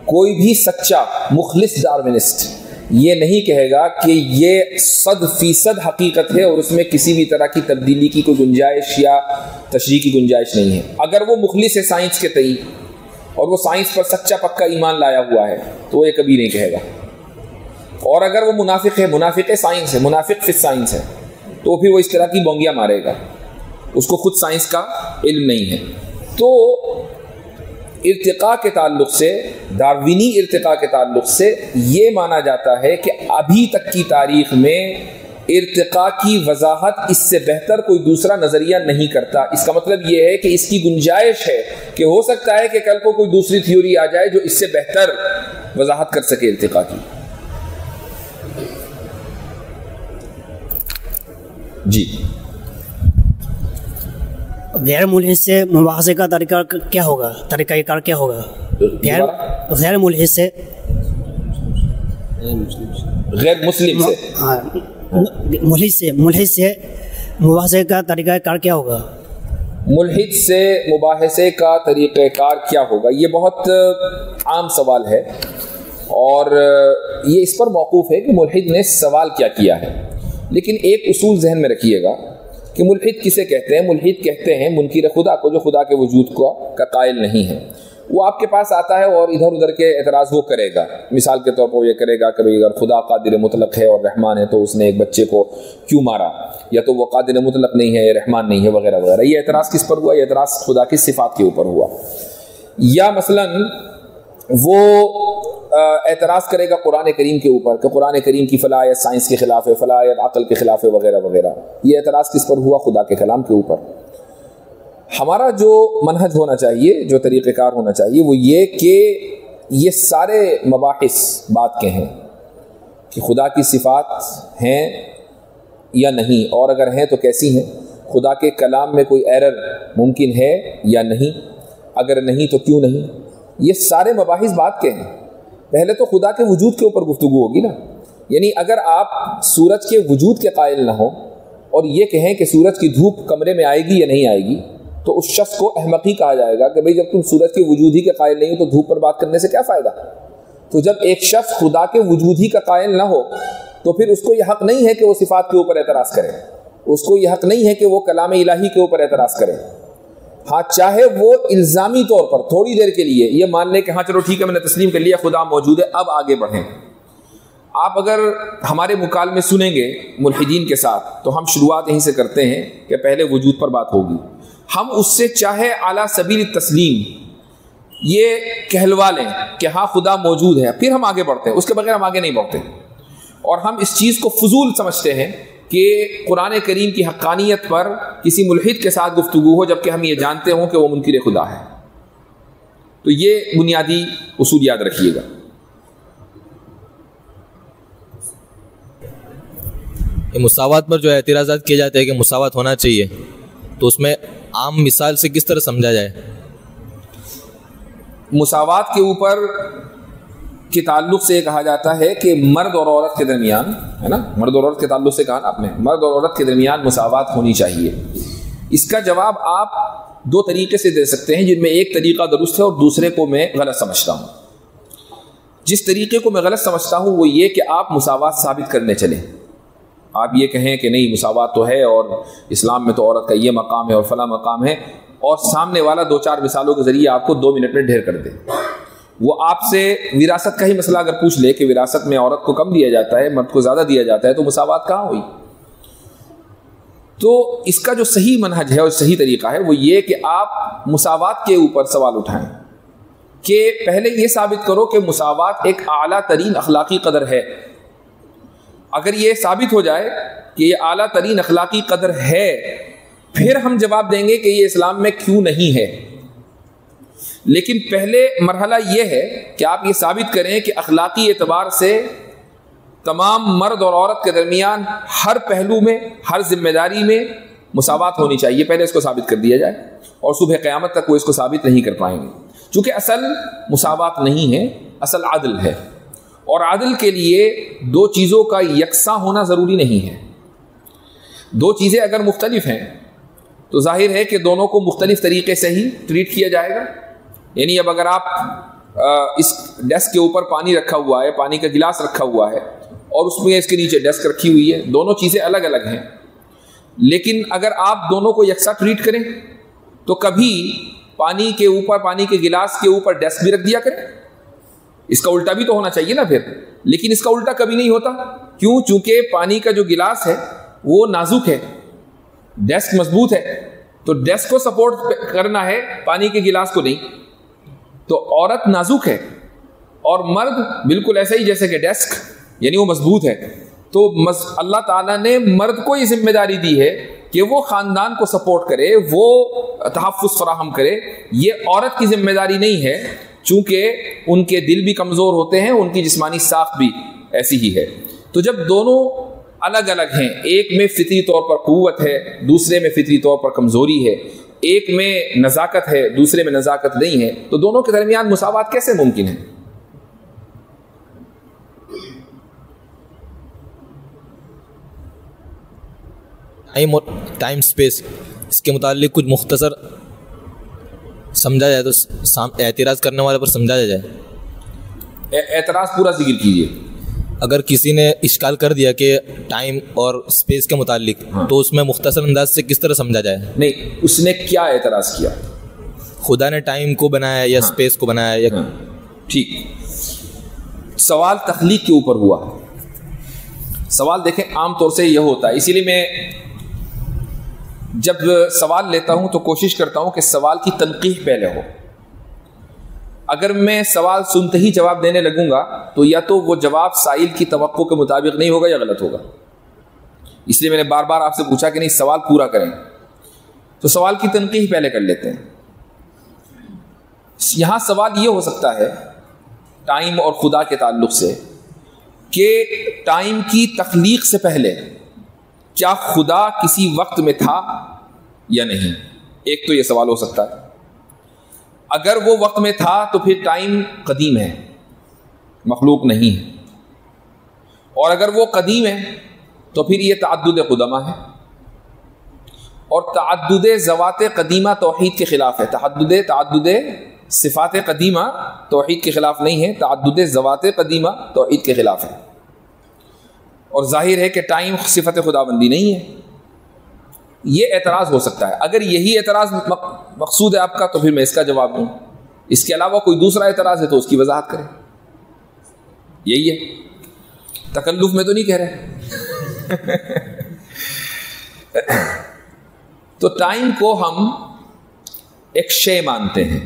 کوئی بھی سچا مخلص ڈارونسٹ یہ نہیں کہے گا کہ یہ 100% حقیقت ہے اور اس میں کسی بھی طرح کی تبدیلی کی کوئی گنجائش یا تشریح کی گنجائش نہیں ہے. اگر وہ مخلص ہے سائنس کے تئیں اور وہ سائنس پر سچا پکا ایمان لایا ہوا ہے تو وہ یہ کبھی نہیں کہے گا. اور اگر وہ منافق ہے، منافق سائنس ہے، منافق فی سائنس ہے، تو پھر وہ اس طرح کی بونگیاں مارے گا، اس کو خود سائنس کا علم نہیں ہے. تو ارتقاء کے تعلق سے، ڈاروینی ارتقاء کے تعلق سے یہ مانا جاتا ہے کہ ابھی تک کی تاریخ میں ارتقاء کی وضاحت اس سے بہتر کوئی دوسرا نظریہ نہیں کرتا. اس کا مطلب یہ ہے کہ اس کی گنجائش ہے کہ ہو سکتا ہے کہ کل کو کوئی دوسری تھیوری آ جائے جو اس سے بہتر وضاحت کر سکے ارتقاء کی. جی غیر ملحد سے مباحثے کا طریقہ کیا ہوگا، طریقہ کار کیا ہوگا؟ غیر ملحد سے، غیر مسلم سے، ملحد سے مباحثے کا طریقہ کار کیا ہوگا؟ ملحد سے مباحثے کا طریقہ کار کیا ہوگا، یہ بہت عام سوال ہے اور یہ اس پر موقوف ہے کہ ملحد نے سوال کیا کیا ہے. لیکن ایک اصول ذہن میں رکھیے گا کہ ملحد کسے کہتے ہیں؟ ملحد کہتے ہیں منکر خدا کو، جو خدا کے وجود کا قائل نہیں ہے. وہ آپ کے پاس آتا ہے اور ادھر ادھر کے اعتراض وہ کرے گا. مثال کے طور پر وہ یہ کرے گا کہ اگر خدا قادر مطلق ہے اور رحمان ہے تو اس نے ایک بچے کو کیوں مارا، یا تو وہ قادر مطلق نہیں ہے، رحمان نہیں ہے، وغیرہ وغیرہ. یہ اعتراض کس پر ہوا؟ یہ اعتراض خدا کی صفات کے اوپر ہوا. یا مثلاً وہ اعتراض کرے گا قرآن کریم کے اوپر کہ قرآن کریم کی فلاں آیت سائنس کے خلاف ہے، فلاں آیت عقل کے خلاف ہے، وغیرہ وغیرہ. یہ اعتراض کس پر ہوا؟ خدا کے کلام کے اوپر. ہمارا جو منہج ہونا چاہیے، جو طریقہ کار ہونا چاہیے، وہ یہ کہ یہ سارے مباحث بات کے ہیں کہ خدا کی صفات ہیں یا نہیں، اور اگر ہیں تو کیسی ہیں، خدا کے کلام میں کوئی ایرر ممکن ہے یا نہیں، اگر نہیں تو کیوں نہیں. یہ سارے مباحث بات کے ہیں. پہلے تو خدا کے وجود کے اوپر گفتگو ہوگی نا. یعنی اگر آپ سورج کے وجود کے قائل نہ ہو اور یہ کہیں کہ سورج کی دھوپ کمرے میں آئے گی یا نہیں آئے گی، تو اس شخص کو احمقی کہا جائے گا کہ بھئی جب تم سورج کے وجود ہی کے قائل نہیں ہو تو دھوپ پر بات کرنے سے کیا فائدہ. تو جب ایک شخص خدا کے وجود ہی کا قائل نہ ہو تو پھر اس کو یہ حق نہیں ہے کہ وہ صفات کے اوپر اعتراض کرے، اس کو یہ حق نہیں ہے کہ وہ کلام الہی کے اوپر اعتراض کرے. ہاں چاہے وہ الزامی طور پر تھوڑی دیر کے لیے یہ مان لے کہ ہاں چلو ٹھیک ہے میں نے تسلیم کر لیا خدا موجود ہے، اب آگے بڑھیں. آپ اگر ہمارے مکالمے سنیں گے ملحدین کے ساتھ تو ہم شروعات یہیں سے کرتے ہیں کہ پہلے وجود پر بات ہوگی. ہم اس سے چاہے اعلیٰ سبیل تسلیم یہ کہلوا لیں کہ ہاں خدا موجود ہے، پھر ہم آگے بڑھتے ہیں، اس کے بغیر ہم آگے نہیں بڑھتے. اور ہم اس چیز کو فضول سمجھتے ہیں کہ قرآن کریم کی حقانیت پر کسی ملحد کے ساتھ گفتگو ہو جبکہ ہم یہ جانتے ہوں کہ وہ منکر خدا ہے. تو یہ بنیادی اصول یاد رکھیے گا. مساوات پر جو اعتراضات کیے جاتے ہیں کہ مساوات ہونا چاہیے، تو اس میں عام مثال سے کس طرح سمجھا جائے؟ مساوات کے اوپر کے تعلق سے یہ کہا جاتا ہے کہ مرد اور عورت کے درمیان، ہے نا، مرد اور عورت کے تعلق سے کہا نا آپ نے، مرد اور عورت کے درمیان مساوات ہونی چاہیے. اس کا جواب آپ دو طریقے سے دے سکتے ہیں، جن میں ایک طریقہ درست ہے اور دوسرے کو میں غلط سمجھتا ہوں. جس طریقے کو میں غلط سمجھتا ہوں وہ یہ کہ آپ مساوات ثابت کرنے چلیں. آپ یہ کہیں کہ نہیں مساوات تو ہے اور اسلام میں تو عورت کا یہ مقام ہے اور فلاں مقام ہے، اور سامنے والا دو چار مثالوں کے ذریعے آپ کو 2 منٹ میں ڈھیر کر دے. وہ آپ سے وراثت کا ہی مسئلہ اگر پوچھ لے کہ وراثت میں عورت کو کم دیا جاتا ہے مرد کو زیادہ دیا جاتا ہے تو مساوات کہاں ہوئی؟ تو اس کا جو صحیح منہج ہے اور صحیح طریقہ ہے وہ یہ کہ آپ مساوات کے اوپر سوال اٹھائیں کہ پہلے یہ ثابت کرو کہ مساوات ایک اعلیٰ ترین اخلاقی قدر ہے. اگر یہ ثابت ہو جائے کہ یہ اعلیٰ ترین اخلاقی قدر ہے پھر ہم جواب دیں گے کہ یہ اسلام میں کیوں نہیں ہے. لیکن پہلے مرحلہ یہ ہے کہ آپ یہ ثابت کریں کہ اخلاقی اعتبار سے تمام مرد اور عورت کے درمیان ہر پہلو میں، ہر ذمہ داری میں مساوات ہونی چاہیے. پہلے اس کو ثابت کر دیا جائے اور صبح قیامت تک وہ اس کو ثابت نہیں کر پائیں گے. چونکہ اصل مساوات نہیں ہے، اصل عدل ہے، اور عدل کے لیے دو چیزوں کا یکساں ہونا ضروری نہیں ہے. دو چیزیں اگر مختلف ہیں تو ظاہر ہے کہ دونوں کو مختلف طریقے سے ہی ٹریٹ کیا جائے گا. یعنی اب اگر آپ اس ڈیسک کے اوپر پانی رکھا ہوا ہے، پانی کا گلاس رکھا ہوا ہے، اور اس میں اس کے نیچے ڈیسک رکھی ہوئی ہے، دونوں چیزیں الگ الگ ہیں، لیکن اگر آپ دونوں کو یکساں ٹریٹ کریں تو کبھی پانی کے اوپر، پانی کے گلاس کے اوپر ڈیسک بھی رکھ دیا کریں. اس کا الٹا بھی تو ہونا چاہیے نا پھر، لیکن اس کا الٹا کبھی نہیں ہوتا. کیوں؟ چونکہ پانی کا جو گلاس ہے وہ نازک ہے، ڈیسک مضبوط ہے، تو ڈیسک کو سپورٹ کرنا ہے، پانی کے گلاس کو نہیں. تو عورت نازک ہے اور مرد بالکل ایسا ہی جیسے کہ ڈیسک، یعنی وہ مضبوط ہے. تو اللہ تعالیٰ نے مرد کو یہ ذمہ داری دی ہے کہ وہ خاندان کو سپورٹ کرے، وہ تحفظ فراہم کرے. یہ عورت کی ذمہ داری نہیں ہے، چونکہ ان کے دل بھی کمزور ہوتے ہیں، ان کی جسمانی ساخت بھی ایسی ہی ہے. تو جب دونوں الگ الگ ہیں، ایک میں فطری طور پر قوت ہے، دوسرے میں فطری طور پر کمزوری ہے، ایک میں نزاکت ہے، دوسرے میں نزاکت نہیں ہے، تو دونوں کے درمیان مساوات کیسے ممکن ہے؟ ٹائم سپیس، اس کے متعلق کچھ مختصر سمجھا جائے تو اعتراض کرنے والے پر سمجھایا جائے. اعتراض پورا ذکر کیجیے. اگر کسی نے اشکال کر دیا کہ ٹائم اور سپیس کے متعلق، تو اس میں مختصر انداز سے کس طرح سمجھا جائے؟ نہیں، اس نے کیا اعتراض کیا؟ خدا نے ٹائم کو بنایا یا سپیس کو بنایا یا ٹھیک. سوال تخلیق کے اوپر ہوا. سوال دیکھیں عام طور سے یہ ہوتا ہے، اسی لیے میں جب سوال لیتا ہوں تو کوشش کرتا ہوں کہ سوال کی تنقیح پہلے ہو. اگر میں سوال سنتے ہی جواب دینے لگوں گا تو یا تو وہ جواب سائل کی توقع کے مطابق نہیں ہوگا یا غلط ہوگا. اس لیے میں نے بار بار آپ سے پوچھا کہ نہیں سوال پورا کریں. تو سوال کی تنقیح پہلے کر لیتے ہیں. یہاں سوال یہ ہو سکتا ہے ٹائم اور خدا کے تعلق سے کہ ٹائم کی تخلیق سے پہلے کیا خدا کسی وقت میں تھا یا نہیں؟ ایک تو یہ سوال ہو سکتا ہے. اگر وہ وقت میں تھا تو پھر ٹائم قدیم ہے، مخلوق نہیں ہے. اور اگر وہ قدیم ہے تو پھر یہ تعدد قدمہ ہے، اور تعدد ذوات قدیمہ توحید کے خلاف ہے. تعدد صفات قدیمہ توحید کے خلاف نہیں ہے، تعدد ذوات قدیمہ توحید کے خلاف ہے. اور ظاہر ہے کہ ٹائم صفت خداوندی نہیں ہے. یہ اعتراض ہو سکتا ہے. اگر یہی اعتراض مقصود ہے آپ کا تو پھر میں اس کا جواب دوں. اس کے علاوہ کوئی دوسرا اعتراض ہے تو اس کی وضاحت کریں. یہی ہے، تکلف میں تو نہیں کہہ رہے. تو ٹائم کو ہم ایک شے مانتے ہیں،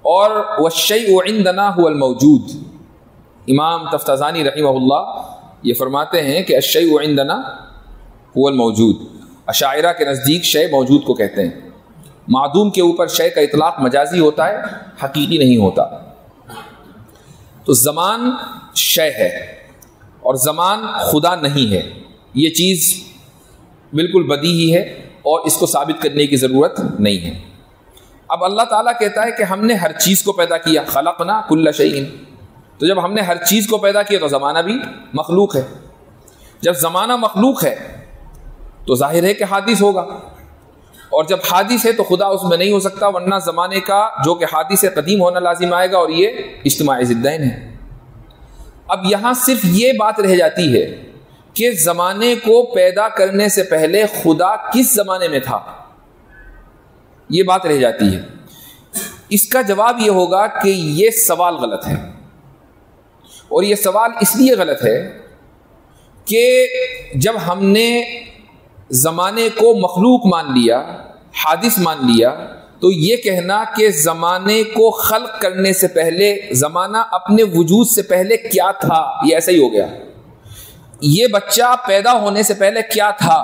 اور والشیء عندنا هو الموجود. امام تفتازانی رحمہ اللہ یہ فرماتے ہیں کہ الشیء عندنا هو الموجود. اشاعرہ کے نزدیک شے موجود کو کہتے ہیں. معدوم کے اوپر شے کا اطلاق مجازی ہوتا ہے، حقیقی نہیں ہوتا. تو زمان شے ہے اور زمان خدا نہیں ہے. یہ چیز بالکل بدیہی ہے اور اس کو ثابت کرنے کی ضرورت نہیں ہے. اب اللہ تعالیٰ کہتا ہے کہ ہم نے ہر چیز کو پیدا کیا، خلقنا کل شیء. تو جب ہم نے ہر چیز کو پیدا کیا تو زمانہ بھی مخلوق ہے. جب زمانہ مخلوق ہے تو ظاہر ہے کہ حادث ہوگا، اور جب حادث ہے تو خدا اس میں نہیں ہو سکتا، ورنہ زمانے کا جو کہ حادث قدیم ہونا لازم آئے گا، اور یہ اجتماع ضدین ہے. اب یہاں صرف یہ بات رہ جاتی ہے کہ زمانے کو پیدا کرنے سے پہلے خدا کس زمانے میں تھا، یہ بات رہ جاتی ہے. اس کا جواب یہ ہوگا کہ یہ سوال غلط ہے. اور یہ سوال اس لیے غلط ہے کہ جب ہم نے زمانے کو مخلوق مان لیا، حادث مان لیا، تو یہ کہنا کہ زمانے کو خلق کرنے سے پہلے، زمانہ اپنے وجود سے پہلے کیا تھا، یہ ایسا ہی ہو گیا. یہ بچہ پیدا ہونے سے پہلے کیا تھا،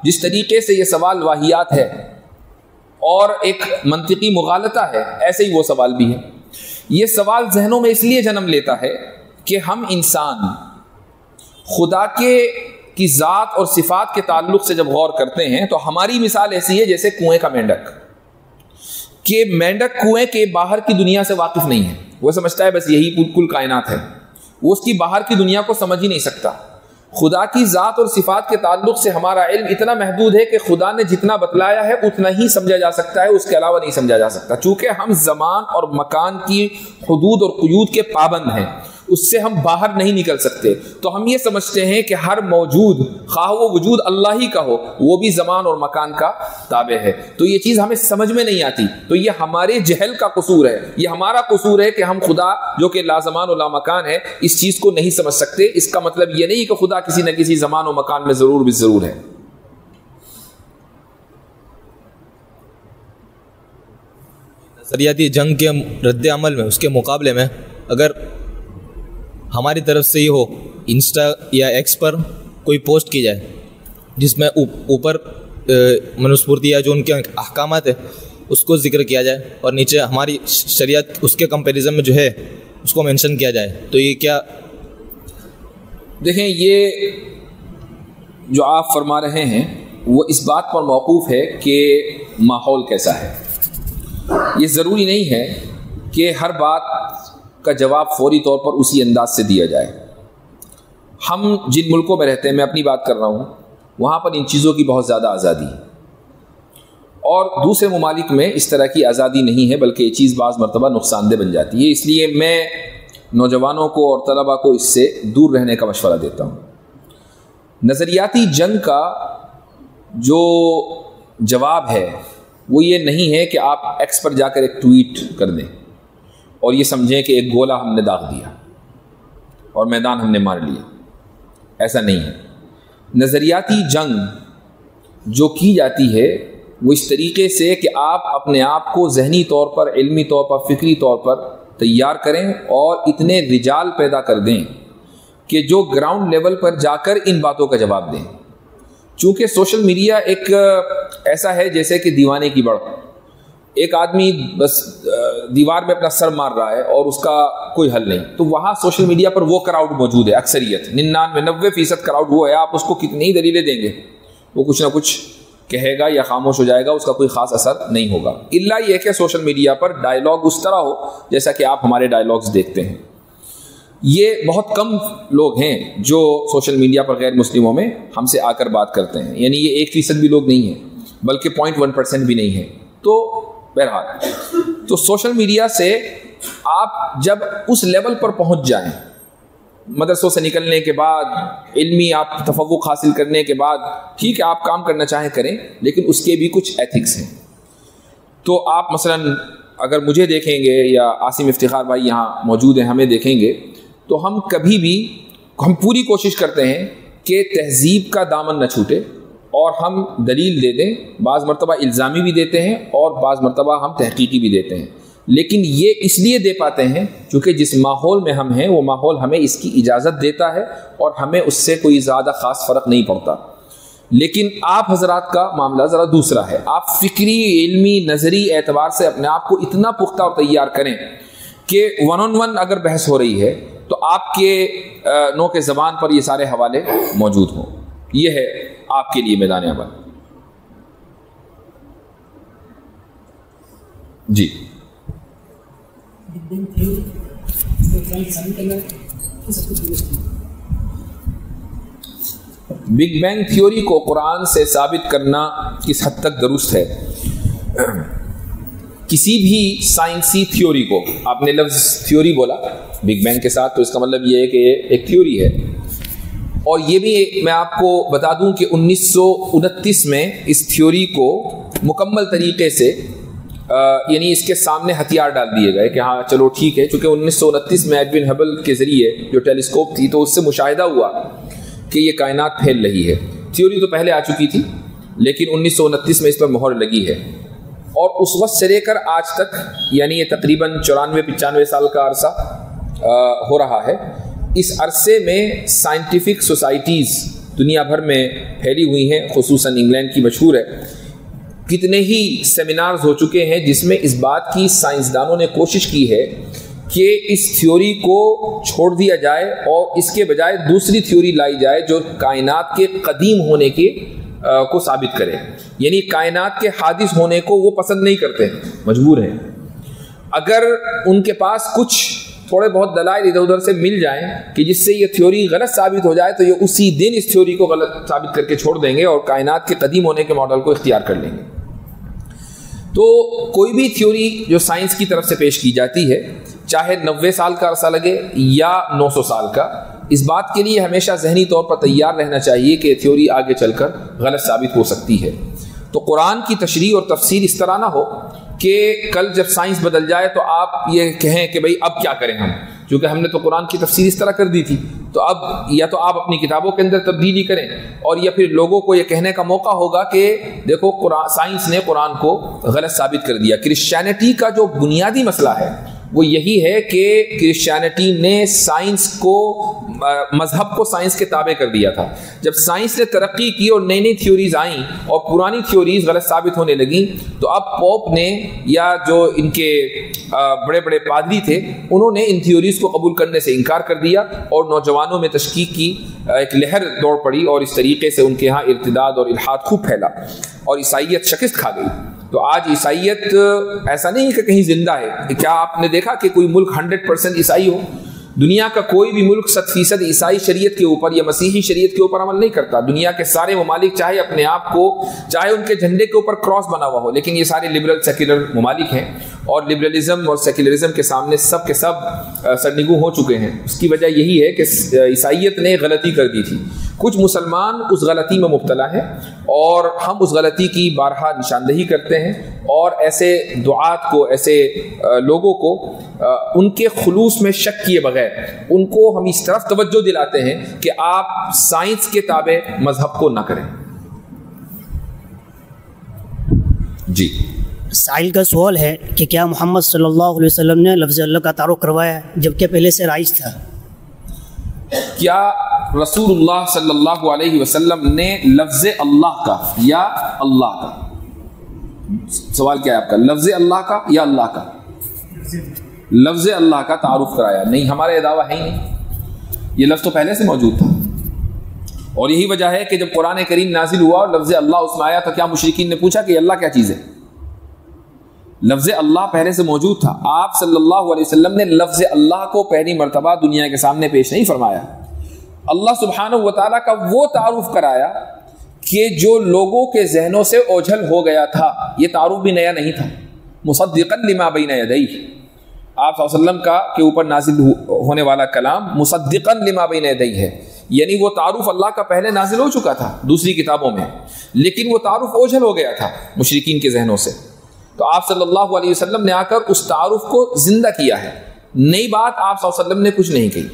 جس طریقے سے یہ سوال واہیات ہے اور ایک منطقی مغالطہ ہے، ایسے ہی وہ سوال بھی ہے. یہ سوال ذہنوں میں اس لیے جنم لیتا ہے کہ ہم انسان خدا کی ذات اور صفات کے تعلق سے جب غور کرتے ہیں تو ہماری مثال ایسی ہے جیسے کنویں کا مینڈک، کہ مینڈک کنویں کے باہر کی دنیا سے واقف نہیں ہے. وہ سمجھتا ہے بس یہی کل کائنات ہے، وہ اس کی باہر کی دنیا کو سمجھ ہی نہیں سکتا۔ خدا کی ذات اور صفات کے تعلق سے ہمارا علم اتنا محدود ہے کہ خدا نے جتنا بتلایا ہے اتنا ہی سمجھا جا سکتا ہے، اس کے علاوہ نہیں سمجھا جا سکتا۔ چونکہ ہم زمان اور مکان کی حدود اور قیود کے پابند ہیں، اس سے ہم باہر نہیں نکل سکتے، تو ہم یہ سمجھتے ہیں کہ ہر موجود، خواہ وہ وجود اللہ ہی کا ہو، وہ بھی زمان اور مکان کا تابع ہے۔ تو یہ چیز ہمیں سمجھ میں نہیں آتی، تو یہ ہمارے جہل کا قصور ہے، یہ ہمارا قصور ہے کہ ہم خدا جو کہ لا زمان و لا مکان ہے اس چیز کو نہیں سمجھ سکتے۔ اس کا مطلب یہ نہیں کہ خدا کسی نہ کسی زمان و مکان میں ضرور بھی ضرور ہے۔ نظریاتی جنگ کے رد عمل میں، اس کے مقابلے میں، اگر ہماری طرف سے یہ ہو انسٹا یا ایکس پر کوئی پوسٹ کی جائے جس میں اوپر منوسپورتی یا جو ان کے احکامات ہیں اس کو ذکر کیا جائے اور نیچے ہماری شریعت اس کے کمپیریزن میں جو ہے اس کو مینشن کیا جائے، تو یہ کیا؟ دیکھیں، یہ جو آپ فرما رہے ہیں وہ اس بات پر موقوف ہے کہ ماحول کیسا ہے۔ یہ ضروری نہیں ہے کہ ہر بات کا جواب فوری طور پر اسی انداز سے دیا جائے۔ ہم جن ملکوں میں رہتے ہیں، میں اپنی بات کر رہا ہوں، وہاں پر ان چیزوں کی بہت زیادہ آزادی ہے، اور دوسرے ممالک میں اس طرح کی آزادی نہیں ہے، بلکہ یہ چیز بعض مرتبہ نقصان دہ بن جاتی ہے۔ اس لیے میں نوجوانوں کو اور طلباء کو اس سے دور رہنے کا مشورہ دیتا ہوں۔ نظریاتی جنگ کا جو جواب ہے وہ یہ نہیں ہے کہ آپ ایکس پر جا کر ایک ٹویٹ کر دیں اور یہ سمجھیں کہ ایک گولہ ہم نے داغ دیا اور میدان ہم نے مار لیا، ایسا نہیں ہے۔ نظریاتی جنگ جو کی جاتی ہے وہ اس طریقے سے کہ آپ اپنے آپ کو ذہنی طور پر، علمی طور پر، فکری طور پر تیار کریں اور اتنے رجال پیدا کر دیں کہ جو گراؤنڈ لیول پر جا کر ان باتوں کا جواب دیں۔ چونکہ سوشل میڈیا ایک ایسا ہے جیسے کہ دیوانے کی بڑھ، ایک آدمی بس دیوار میں اپنا سر مار رہا ہے اور اس کا کوئی حل نہیں، تو وہاں سوشل میڈیا پر وہ کراؤڈ موجود ہے، اکثریت 99-90% کراؤڈ وہ ہے، آپ اس کو کتنی دلیلیں دیں گے وہ کچھ نہ کچھ کہے گا یا خاموش ہو جائے گا، اس کا کوئی خاص اثر نہیں ہوگا، الا یہ کہ سوشل میڈیا پر ڈائلاگ اس طرح ہو جیسا کہ آپ ہمارے ڈائلاگز دیکھتے ہیں۔ یہ بہت کم لوگ ہیں جو سوشل میڈیا پر غیر مسلموں میں ہم سے آ کر بات کرتے ہیں، یعنی یہ 1% بھی لوگ نہیں ہیں، بلکہ 0.1% بھی نہیں ہے۔ تو بہرحال تو سوشل میڈیا سے آپ جب اس لیول پر پہنچ جائیں، مدرسوں سے نکلنے کے بعد، علمی آپ تفوق حاصل کرنے کے بعد، ٹھیک ہے آپ کام کرنا چاہیں کریں، لیکن اس کے بھی کچھ ایتھکس ہیں۔ تو آپ مثلاً اگر مجھے دیکھیں گے یا عاصم افتخار بھائی یہاں موجود ہیں، ہمیں دیکھیں گے تو ہم کبھی بھی، ہم پوری کوشش کرتے ہیں کہ تہذیب کا دامن نہ چھوٹے اور ہم دلیل دے دیں، بعض مرتبہ الزامی بھی دیتے ہیں اور بعض مرتبہ ہم تحقیقی بھی دیتے ہیں، لیکن یہ اس لیے دے پاتے ہیں کیونکہ جس ماحول میں ہم ہیں وہ ماحول ہمیں اس کی اجازت دیتا ہے اور ہمیں اس سے کوئی زیادہ خاص فرق نہیں پڑتا۔ لیکن آپ حضرات کا معاملہ ذرا دوسرا ہے، آپ فکری، علمی، نظری اعتبار سے اپنے آپ کو اتنا پختہ اور تیار کریں کہ 1-on-1 اگر بحث ہو رہی ہے تو آپ کے نو کے زبان پر یہ سارے حوالے موجود ہوں۔ یہ ہے آپ کے لیے میدان عمل۔ جی بگ بینگ تھیوری کو قرآن سے ثابت کرنا کس حد تک درست ہے؟ کسی بھی سائنسی تھیوری کو، آپ نے لفظ تھیوری بولا بگ بینگ کے ساتھ، تو اس کا مطلب یہ ہے کہ یہ ایک تھیوری ہے، اور یہ بھی میں آپ کو بتا دوں کہ 1929 میں اس تھیوری کو مکمل طریقے سے یعنی اس کے سامنے ہتھیار ڈال دیے گئے کہ ہاں چلو ٹھیک ہے، چونکہ 1929 میں ایڈوین ہبل کے ذریعے جو ٹیلیسکوپ تھی تو اس سے مشاہدہ ہوا کہ یہ کائنات پھیل رہی ہے۔ تھیوری تو پہلے آ چکی تھی لیکن 1929 میں اس پر مہر لگی ہے، اور اس وقت سے لے کر آج تک، یعنی یہ تقریباً 94-95 سال کا عرصہ ہو رہا ہے۔ اس عرصے میں سائنٹیفک سوسائٹیز دنیا بھر میں پھیلی ہوئی ہیں، خصوصاً انگلینڈ کی مشہور ہے، کتنے ہی سیمینارز ہو چکے ہیں جس میں اس بات کی سائنسدانوں نے کوشش کی ہے کہ اس تھیوری کو چھوڑ دیا جائے اور اس کے بجائے دوسری تھیوری لائی جائے جو کائنات کے قدیم ہونے کے کو ثابت کرے، یعنی کائنات کے حادث ہونے کو وہ پسند نہیں کرتے، مجبور ہیں، اگر ان کے پاس کچھ تھوڑے بہت دلائل ادھر ادھر سے مل جائیں کہ جس سے یہ تھیوری غلط ثابت ہو جائے تو یہ اسی دن اس تھیوری کو غلط ثابت کر کے چھوڑ دیں گے اور کائنات کے قدیم ہونے کے ماڈل کو اختیار کر لیں گے۔ تو کوئی بھی تھیوری جو سائنس کی طرف سے پیش کی جاتی ہے، چاہے 90 سال کا عرصہ لگے یا 900 سال کا، اس بات کے لیے ہمیشہ ذہنی طور پر تیار رہنا چاہیے کہ تھیوری آگے چل کر غلط ثابت ہو سکتی ہے۔ تو قرآن کی تشریح اور تفسیر اس طرح نہ ہو کہ کل جب سائنس بدل جائے تو آپ یہ کہیں کہ بھئی اب کیا کریں ہم، کیونکہ ہم نے تو قرآن کی تفسیر اس طرح کر دی تھی، تو اب یا تو آپ اپنی کتابوں کے اندر تبدیلی کریں، اور یا پھر لوگوں کو یہ کہنے کا موقع ہوگا کہ دیکھو سائنس نے قرآن کو غلط ثابت کر دیا۔ کرسچینٹی کا جو بنیادی مسئلہ ہے وہ یہی ہے کہ کرسچینٹی نے سائنس کو، مذہب کو سائنس کے تابع کر دیا تھا۔ جب سائنس نے ترقی کی اور نئی نئی تھیوریز آئیں اور پرانی تھیوریز غلط ثابت ہونے لگیں، تو اب پوپ نے یا جو ان کے بڑے بڑے پادری تھے انہوں نے ان تھیوریز کو قبول کرنے سے انکار کر دیا، اور نوجوانوں میں تشکیک کی ایک لہر دوڑ پڑی، اور اس طریقے سے ان کے ہاں ارتداد اور الحاد خوب پھیلا اور عیسائیت شکست کھا گئی۔ تو آج عیسائیت ایسا نہیں کہ کہیں زندہ ہے۔ کیا آپ نے دیکھا کہ کوئی ملک 100% عیسائی ہو؟ دنیا کا کوئی بھی ملک 100% عیسائی شریعت کے اوپر یا مسیحی شریعت کے اوپر عمل نہیں کرتا۔ دنیا کے سارے ممالک چاہے اپنے آپ کو، چاہے ان کے جھنڈے کے اوپر کراس بنا ہوا ہو، لیکن یہ سارے لبرل سیکولر ممالک ہیں، اور لبرلزم اور سیکولرزم کے سامنے سب کے سب سرنگو ہو چکے ہیں۔ اس کی وجہ یہی ہے کہ عیسائیت نے غلطی کر دی تھی۔ کچھ مسلمان اس غلطی میں مبتلا ہیں، اور ہم اس غلطی کی بارہا نشاندہی کرتے ہیں، اور ایسے دعات کو، ایسے لوگوں کو ان کے خلوص میں شک کیے بغیر ان کو ہم اس طرف توجہ دلاتے ہیں کہ آپ سائنس کے تابع مذہب کو نہ کریں۔ جی، سائل کا سوال ہے کہ کیا محمد صلی اللہ علیہ وسلم نے لفظ اللہ کا تعارف کروایا ہے جبکہ پہلے سے رائج تھا؟ کیا رسول اللہ صلی اللہ علیہ وسلم نے لفظ اللہ کا یا اللہ کا، سوال کیا ہے آپ کا، لفظ اللہ کا یا اللہ کا؟ لفظ اللہ کا تعارف کرایا؟ نہیں، ہمارا یہ دعویٰ ہے ہی نہیں، یہ لفظ تو پہلے سے موجود تھا، اور یہی وجہ ہے کہ جب قرآن کریم نازل ہوا اور لفظ اللہ اس میں آیا تو کیا مشرکین نے پوچھا کہ اللہ کیا چیز ہے؟ لفظ اللہ پہلے سے موجود تھا۔ آپ صلی اللہ علیہ وسلم نے لفظ اللہ کو پہلی مرتبہ دنیا کے سامنے پیش نہیں فرمایا، اللہ سبحانہ و تعالیٰ کا وہ تعارف کرایا کہ جو لوگوں کے ذہنوں سے اوجھل ہو گیا تھا۔ یہ تعارف بھی نیا نہیں تھا، مصدقا لما بین یدیہ، آپ صلی اللہ علیہ وسلم کا کے اوپر نازل ہونے والا کلام مصدقا لما بین یدیہ ہے، یعنی وہ تعارف اللہ کا پہلے نازل ہو چکا تھا دوسری کتابوں میں، لیکن وہ تعارف اوجھل ہو گیا تھا مشرکین کے ذہنوں سے۔ تو آپ صلی اللہ علیہ وسلم نے آ کر اس تعارف کو زندہ کیا ہے، نئی بات آپ صلی اللہ علیہ وسلم نے کچھ نہیں کہی۔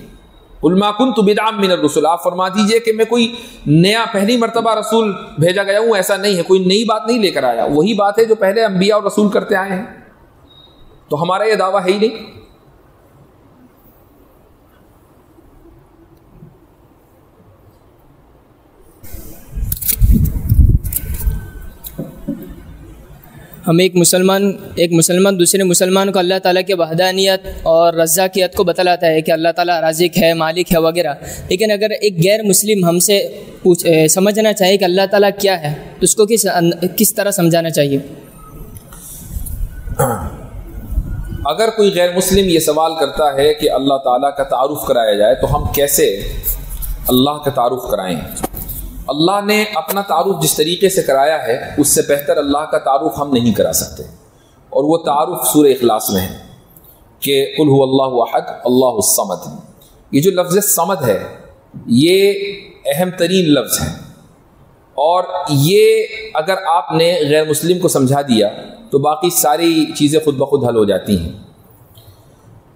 قل ما كنت بدعا من الرسل، آپ فرما دیجئے کہ میں کوئی نیا پہلی مرتبہ رسول بھیجا گیا ہوں، ایسا نہیں ہے، کوئی نئی بات نہیں لے کر آیا، وہی بات ہے جو پہلے انبیاء اور رسول کرتے آئے ہیں، تو ہمارا یہ دعویٰ ہے ہی نہیں۔ ہم ایک مسلمان دوسرے مسلمان کو اللہ تعالیٰ کے وحدانیت اور رزاقیت کو بتلاتا ہے کہ اللہ تعالیٰ رازق ہے، مالک ہے وغیرہ، لیکن اگر ایک غیر مسلم ہم سے سمجھنا چاہے کہ اللہ تعالیٰ کیا ہے تو اس کو کس طرح سمجھانا چاہیے؟ اگر کوئی غیر مسلم یہ سوال کرتا ہے کہ اللہ تعالیٰ کا تعارف کرایا جائے تو ہم کیسے اللہ کا تعارف کرائیں؟ اللہ نے اپنا تعارف جس طریقے سے کرایا ہے اس سے بہتر اللہ کا تعارف ہم نہیں کرا سکتے، اور وہ تعارف سورہ اخلاص میں ہے کہ قل هو اللہ احد اللہ الصمد۔ یہ جو لفظ صمد ہے یہ اہم ترین لفظ ہے، اور یہ اگر آپ نے غیر مسلم کو سمجھا دیا تو باقی ساری چیزیں خود بخود حل ہو جاتی ہیں۔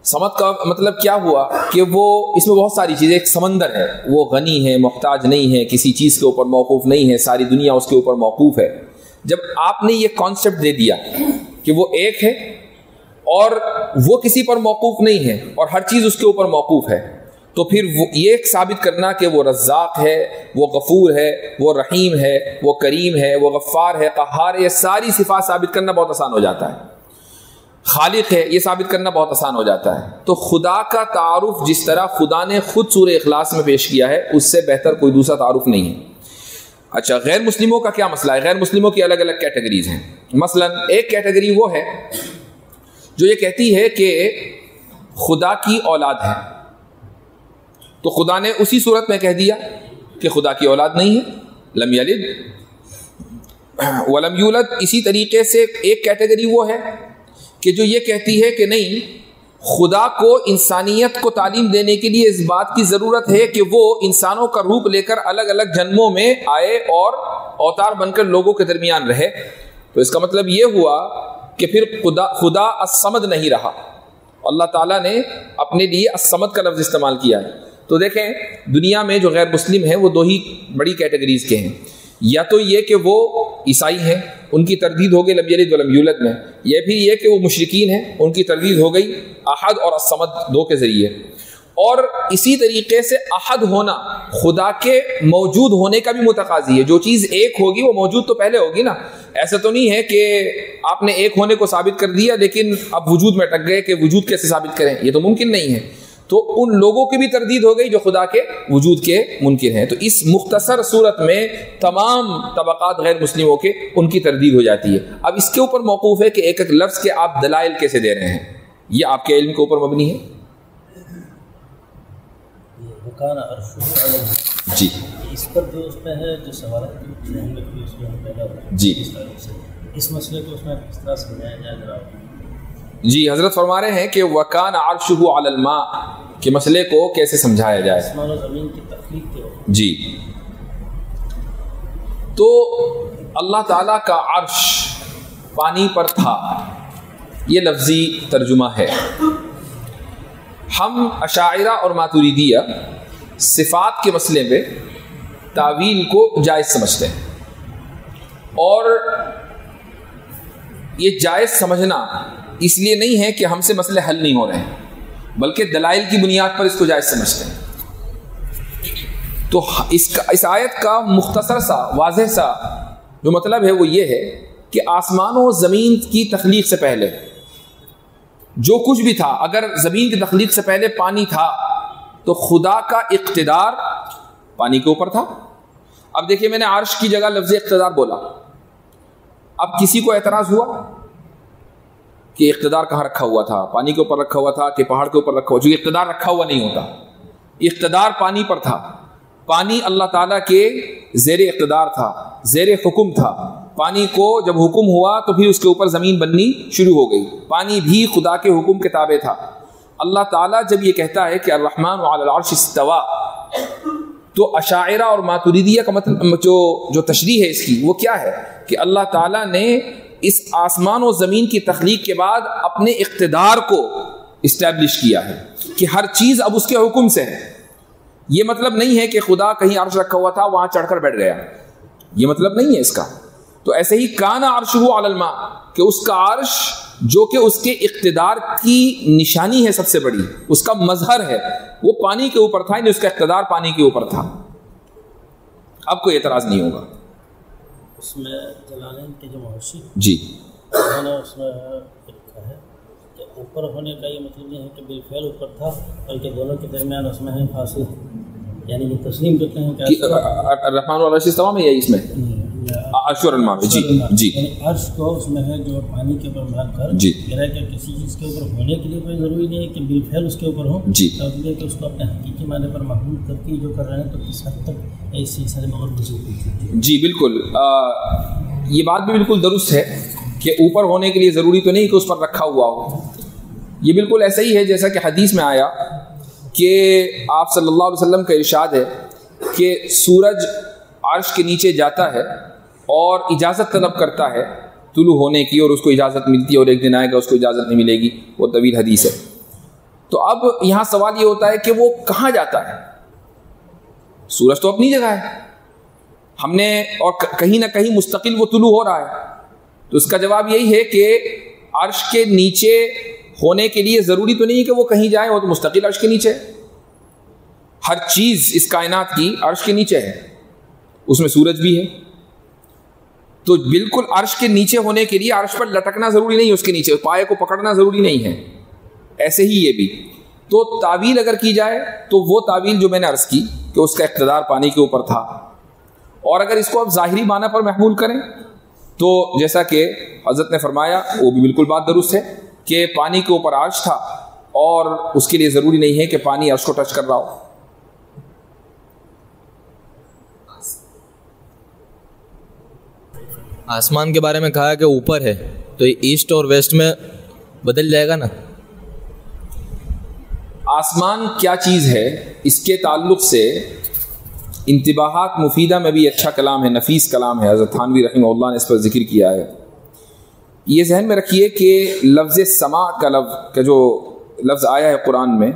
سمد کا مطلب کیا ہوا کہ وہ اس میں بہت ساری چیزیں، ایک سمندر ہے، وہ غنی ہے، محتاج نہیں ہے، کسی چیز کے اوپر موقوف نہیں ہے، ساری دنیا اس کے اوپر موقوف ہے۔ جب آپ نے یہ کانسیپٹ دے دیا کہ وہ ایک ہے اور وہ کسی پر موقوف نہیں ہے اور ہر چیز اس کے اوپر موقوف ہے، تو پھر وہ یہ ثابت کرنا کہ وہ رزاق ہے، وہ غفور ہے، وہ رحیم ہے، وہ کریم ہے، وہ غفار ہے، قہار ہے، یہ ساری صفات ثابت کرنا بہت آسان ہو جاتا ہے۔ خالق ہے، یہ ثابت کرنا بہت آسان ہو جاتا ہے۔ تو خدا کا تعارف جس طرح خدا نے خود سورہ اخلاص میں پیش کیا ہے اس سے بہتر کوئی دوسرا تعارف نہیں ہے۔ اچھا، غیر مسلموں کا کیا مسئلہ ہے؟ غیر مسلموں کی الگ الگ کیٹیگریز ہیں۔ مثلا ایک کیٹیگری وہ ہے جو یہ کہتی ہے کہ خدا کی اولاد ہے، تو خدا نے اسی صورت میں کہہ دیا کہ خدا کی اولاد نہیں ہے، لم یلد ولم یولد۔ اسی طریقے سے ایک کیٹیگری وہ ہے کہ جو یہ کہتی ہے کہ نہیں، خدا کو انسانیت کو تعلیم دینے کے لیے اس بات کی ضرورت ہے کہ وہ انسانوں کا روپ لے کر الگ الگ جنموں میں آئے اور اوتار بن کر لوگوں کے درمیان رہے۔ تو اس کا مطلب یہ ہوا کہ پھر خدا الصمد نہیں رہا، اللہ تعالیٰ نے اپنے لیے الصمد کا لفظ استعمال کیا ہے۔ تو دیکھیں دنیا میں جو غیر مسلم ہیں وہ دو ہی بڑی کیٹیگریز کے ہیں، یا تو یہ کہ وہ عیسائی ہیں، ان کی تردید ہو گئی لم یلد ولم یولد میں، یا پھر یہ کہ وہ مشرکین ہیں، ان کی تردید ہو گئی احد اور الصمد دو کے ذریعے۔ اور اسی طریقے سے احد ہونا خدا کے موجود ہونے کا بھی متقاضی ہے، جو چیز ایک ہوگی وہ موجود تو پہلے ہوگی نا، ایسا تو نہیں ہے کہ آپ نے ایک ہونے کو ثابت کر دیا لیکن اب وجود میں اٹک گئے کہ وجود کیسے ثابت کریں، یہ تو ممکن نہیں ہے۔ تو ان لوگوں کی بھی تردید ہو گئی جو خدا کے وجود کے منکر ہیں۔ تو اس مختصر صورت میں تمام طبقات غیر مسلموں کے ان کی تردید ہو جاتی ہے۔ اب اس کے اوپر موقوف ہے کہ ایک ایک لفظ کے آپ دلائل کیسے دے رہے ہیں، یہ آپ کے علم کے اوپر مبنی ہے۔ جی اس پر جو اس پہ ہے جو سوالات جی اس مسئلے کو اس میں کس طرح سمجھایا جائے جناب؟ جی حضرت فرما رہے ہیں کہ وَكَانَ عَرْشُهُ عَلَى الْمَاءِ کہ مسئلے کو کیسے سمجھایا جائے۔ آسمان و زمین کی تخلیق کے وقت جی تو اللہ تعالیٰ کا عرش پانی پر تھا، یہ لفظی ترجمہ ہے۔ ہم اشاعرہ اور ماتریدیہ صفات کے مسئلے میں تعویل کو جائز سمجھتے ہیں، اور یہ جائز سمجھنا اس لیے نہیں ہے کہ ہم سے مسئلے حل نہیں ہو رہے ہیں، بلکہ دلائل کی بنیاد پر اس کو جائز سمجھتے ہیں۔ تو اس آیت کا مختصر سا واضح سا جو مطلب ہے وہ یہ ہے کہ آسمان و زمین کی تخلیق سے پہلے جو کچھ بھی تھا، اگر زمین کی تخلیق سے پہلے پانی تھا تو خدا کا اقتدار پانی کے اوپر تھا۔ اب دیکھیے میں نے عرش کی جگہ لفظ اقتدار بولا، اب کسی کو اعتراض ہوا کہ اقتدار کہاں رکھا ہوا تھا، پانی کے اوپر رکھا ہوا تھا کہ پہاڑ کے اوپر رکھا ہوا؟ جو اقتدار رکھا ہوا نہیں ہوتا، اقتدار پانی پر تھا، پانی اللہ تعالیٰ کے زیر اقتدار تھا، زیر حکم تھا۔ پانی کو جب حکم ہوا تو پھر اس کے اوپر زمین بننی شروع ہو گئی، پانی بھی خدا کے حکم کے تابع تھا۔ اللہ تعالیٰ جب یہ کہتا ہے کہ الرحمن علی العرش استوى، تو اشاعرہ اور ماتریدیہ کا مطلب جو تشریح ہے اس کی وہ کیا ہے کہ اللہ تعالیٰ نے اس آسمان و زمین کی تخلیق کے بعد اپنے اقتدار کو اسٹیبلش کیا ہے کہ ہر چیز اب اس کے حکم سے ہے۔ یہ مطلب نہیں ہے کہ خدا کہیں عرش رکھا ہوا تھا وہاں چڑھ کر بیٹھ گیا، یہ مطلب نہیں ہے اس کا۔ تو ایسے ہی کان عرشہ علی الماء کہ اس کا عرش جو کہ اس کے اقتدار کی نشانی ہے، سب سے بڑی اس کا مظہر ہے، وہ پانی کے اوپر تھا، یعنی اس کا اقتدار پانی کے اوپر تھا۔ اب کوئی اعتراض نہیں ہوگا۔ اس میں جلالین کے جو محشی جی انہوں نے اس میں لکھا ہے کہ اوپر ہونے کا یہ مطلب نہیں ہے کہ بالفعل اوپر تھا، بلکہ دونوں کے درمیان اس میں ہے فاصل، یعنی یہ تسلیم کرتے ہیں کہ الرحمن علی العرش استوى میں، یہی اس میں عرش اور الماء جی جی یعنی عرش کو اس میں ہے جو پانی کے اوپر مان کر جی کہہ کہ کسی چیز کے اوپر ہونے کے لیے کوئی ضروری نہیں ہے کہ بالفعل اس کے اوپر ہو جی، کہ اس کو اپنے حقیقی معنی پر محمول کر کے جو کر رہے ہیں، تو کس حد تک اس سلسلے میں اور وضوح؟ جی بالکل، یہ بات بھی بالکل درست ہے کہ اوپر ہونے کے لیے ضروری تو نہیں کہ اس پر رکھا ہوا ہو۔ یہ بالکل ایسا ہی ہے جیسا کہ حدیث میں آیا کہ آپ صلی اللہ علیہ وسلم کا ارشاد ہے کہ سورج عرش کے نیچے جاتا ہے اور اجازت طلب کرتا ہے طلوع ہونے کی، اور اس کو اجازت ملتی ہے، اور ایک دن آئے گا اس کو اجازت نہیں ملے گی، وہ طویل حدیث ہے۔ تو اب یہاں سوال یہ ہوتا ہے کہ وہ کہاں جاتا ہے؟ سورج تو اپنی جگہ ہے، ہم نے اور کہیں نہ کہیں مستقل وہ طلوع ہو رہا ہے، تو اس کا جواب یہی ہے کہ عرش کے نیچے ہونے کے لیے ضروری تو نہیں کہ وہ کہیں جائے، وہ تو مستقل عرش کے نیچے ہے۔ ہر چیز اس کائنات کی عرش کے نیچے ہے، اس میں سورج بھی ہے، تو بالکل عرش کے نیچے ہونے کے لیے عرش پر لٹکنا ضروری نہیں ہے، اس کے نیچے پائے کو پکڑنا ضروری نہیں ہے۔ ایسے ہی یہ بھی، تو تعویل اگر کی جائے تو وہ تعویل جو میں نے عرض کی کہ اس کا اقتدار پانی کے اوپر تھا، اور اگر اس کو اب ظاہری معنی پر محمول کریں تو جیسا کہ حضرت نے فرمایا وہ بھی بالکل بات درست ہے کہ پانی کے اوپر عرش تھا اور اس کے لیے ضروری نہیں ہے کہ پانی عرش کو ٹچ کر رہا ہو. آسمان کے بارے میں کہا کہ اوپر ہے، تو یہ ایسٹ اور ویسٹ میں بدل جائے گا نا؟ آسمان کیا چیز ہے، اس کے تعلق سے انتباہات مفیدہ میں بھی اچھا کلام ہے، نفیس کلام ہے، حضرت تھانوی رحمہ اللہ نے اس پر ذکر کیا ہے. یہ ذہن میں رکھیے کہ لفظ سماع کا جو لفظ آیا ہے قرآن میں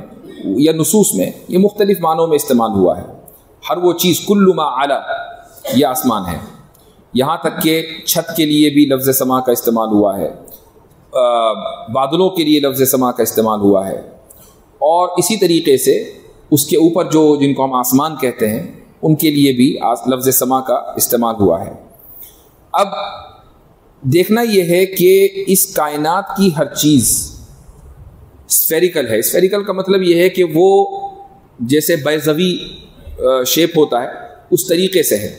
یا نصوص میں، یہ مختلف معنوں میں استعمال ہوا ہے. ہر وہ چیز، کل ما علی، یہ آسمان ہے. یہاں تک کہ چھت کے لیے بھی لفظ سماع کا استعمال ہوا ہے، بادلوں کے لیے لفظ سماع کا استعمال ہوا ہے، اور اسی طریقے سے اس کے اوپر جو جن کو ہم آسمان کہتے ہیں ان کے لیے بھی لفظ سماع کا استعمال ہوا ہے. اب دیکھنا یہ ہے کہ اس کائنات کی ہر چیز اسفیریکل ہے. اسفیریکل کا مطلب یہ ہے کہ وہ جیسے بیضوی شیپ ہوتا ہے اس طریقے سے ہے.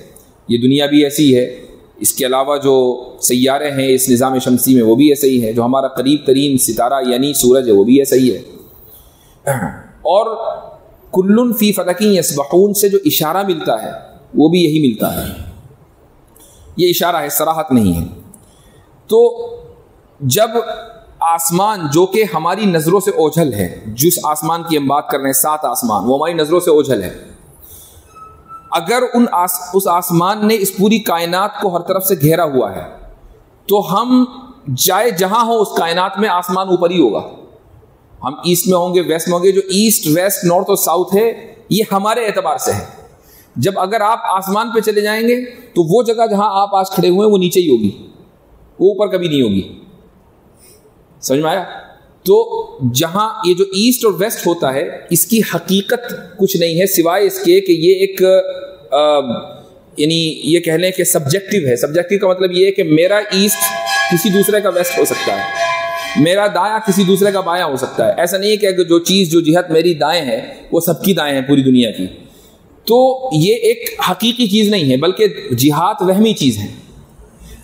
یہ دنیا بھی ایسی ہے، اس کے علاوہ جو سیارے ہیں اس نظام شمسی میں وہ بھی ایسے ہی ہے، جو ہمارا قریب ترین ستارہ یعنی سورج ہے وہ بھی ایسا ہی ہے. اور کلن فی فلک یسبحون سے جو اشارہ ملتا ہے وہ بھی یہی ملتا ہے. یہ اشارہ ہے، صراحت نہیں ہے. تو جب آسمان جو کہ ہماری نظروں سے اوجھل ہے، جس آسمان کی ہم بات کر رہے ہیں 7 آسمان، وہ ہماری نظروں سے اوجھل ہے، اگر اس آسمان نے اس پوری کائنات کو ہر طرف سے گھیرا ہوا ہے تو ہم جائے جہاں ہو اس کائنات میں آسمان اوپر ہی ہوگا. ہم ایسٹ میں ہوں گے، ویسٹ میں ہوں گے، جو ایسٹ ویسٹ نارتھ اور ساؤتھ ہے یہ ہمارے اعتبار سے ہے. جب اگر آپ آسمان پہ چلے جائیں گے تو وہ جگہ جہاں آپ آج کھڑے ہوئے ہیں وہ نیچے ہی ہوگی، وہ اوپر کبھی نہیں ہوگی. سمجھ میں آیا؟ تو جہاں یہ جو ایسٹ اور ویسٹ ہوتا ہے اس کی حقیقت کچھ نہیں ہے سوائے اس کے کہ یہ ایک یعنی یہ کہہ لیں کہ سبجیکٹیو ہے. سبجیکٹیو کا مطلب یہ ہے کہ میرا ایسٹ کسی دوسرے کا ویسٹ ہو سکتا ہے، میرا دایاں کسی دوسرے کا بایاں ہو سکتا ہے. ایسا نہیں ہے کہ جو چیز جو جہت میری دائیں ہے وہ سب کی دائیں ہیں پوری دنیا کی. تو یہ ایک حقیقی چیز نہیں ہے بلکہ جہات وہمی چیز ہے.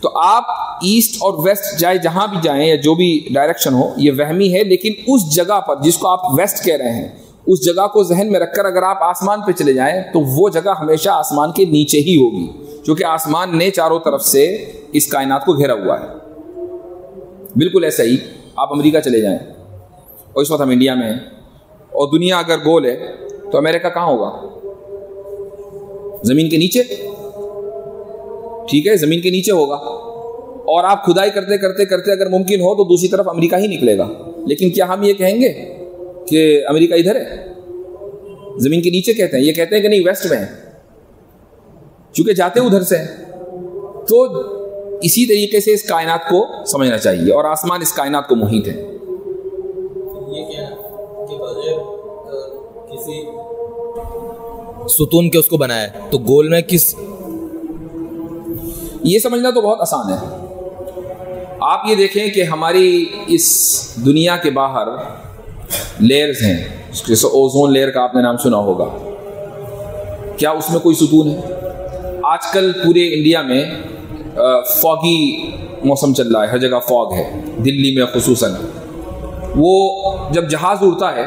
تو آپ ایسٹ اور ویسٹ جائے جہاں بھی جائیں یا جو بھی ڈائریکشن ہو یہ وہمی ہے، لیکن اس جگہ پر جس کو آپ ویسٹ کہہ رہے ہیں اس جگہ کو ذہن میں رکھ کر اگر آپ آسمان پہ چلے جائیں تو وہ جگہ ہمیشہ آسمان کے نیچے ہی ہوگی، کیونکہ آسمان نے چاروں طرف سے اس کائنات کو گھیرا ہوا ہے. بالکل ایسا ہی آپ امریکہ چلے جائیں، اور اس وقت ہم انڈیا میں ہیں، اور دنیا اگر گول ہے تو امریکہ کہاں ہوگا؟ زمین کے نیچے. ٹھیک ہے، زمین کے نیچے ہوگا. اور آپ کھدائی کرتے کرتے کرتے اگر ممکن ہو تو دوسری طرف امریکہ ہی نکلے گا. لیکن کیا ہم یہ کہیں گے کہ امریکہ ادھر ہے؟ زمین کے نیچے کہتے ہیں، یہ کہتے ہیں کہ نہیں ویسٹ میں ہے، چونکہ جاتے ادھر سے ہیں. تو اسی طریقے سے اس کائنات کو سمجھنا چاہیے، اور آسمان اس کائنات کو محیط ہے. یہ کیا کہ بغیر کسی ستون کے اس کو بنایا ہے، تو گول میں کس، یہ سمجھنا تو بہت آسان ہے. آپ یہ دیکھیں کہ ہماری اس دنیا کے باہر لیئرز ہیں، جیسے اوزون لیئر کا آپ نے نام سنا ہوگا. کیا اس میں کوئی ستون ہے؟ آج کل پورے انڈیا میں فاگی موسم چل رہا ہے، ہر جگہ فاگ ہے، دلی میں خصوصاً. وہ جب جہاز اڑتا ہے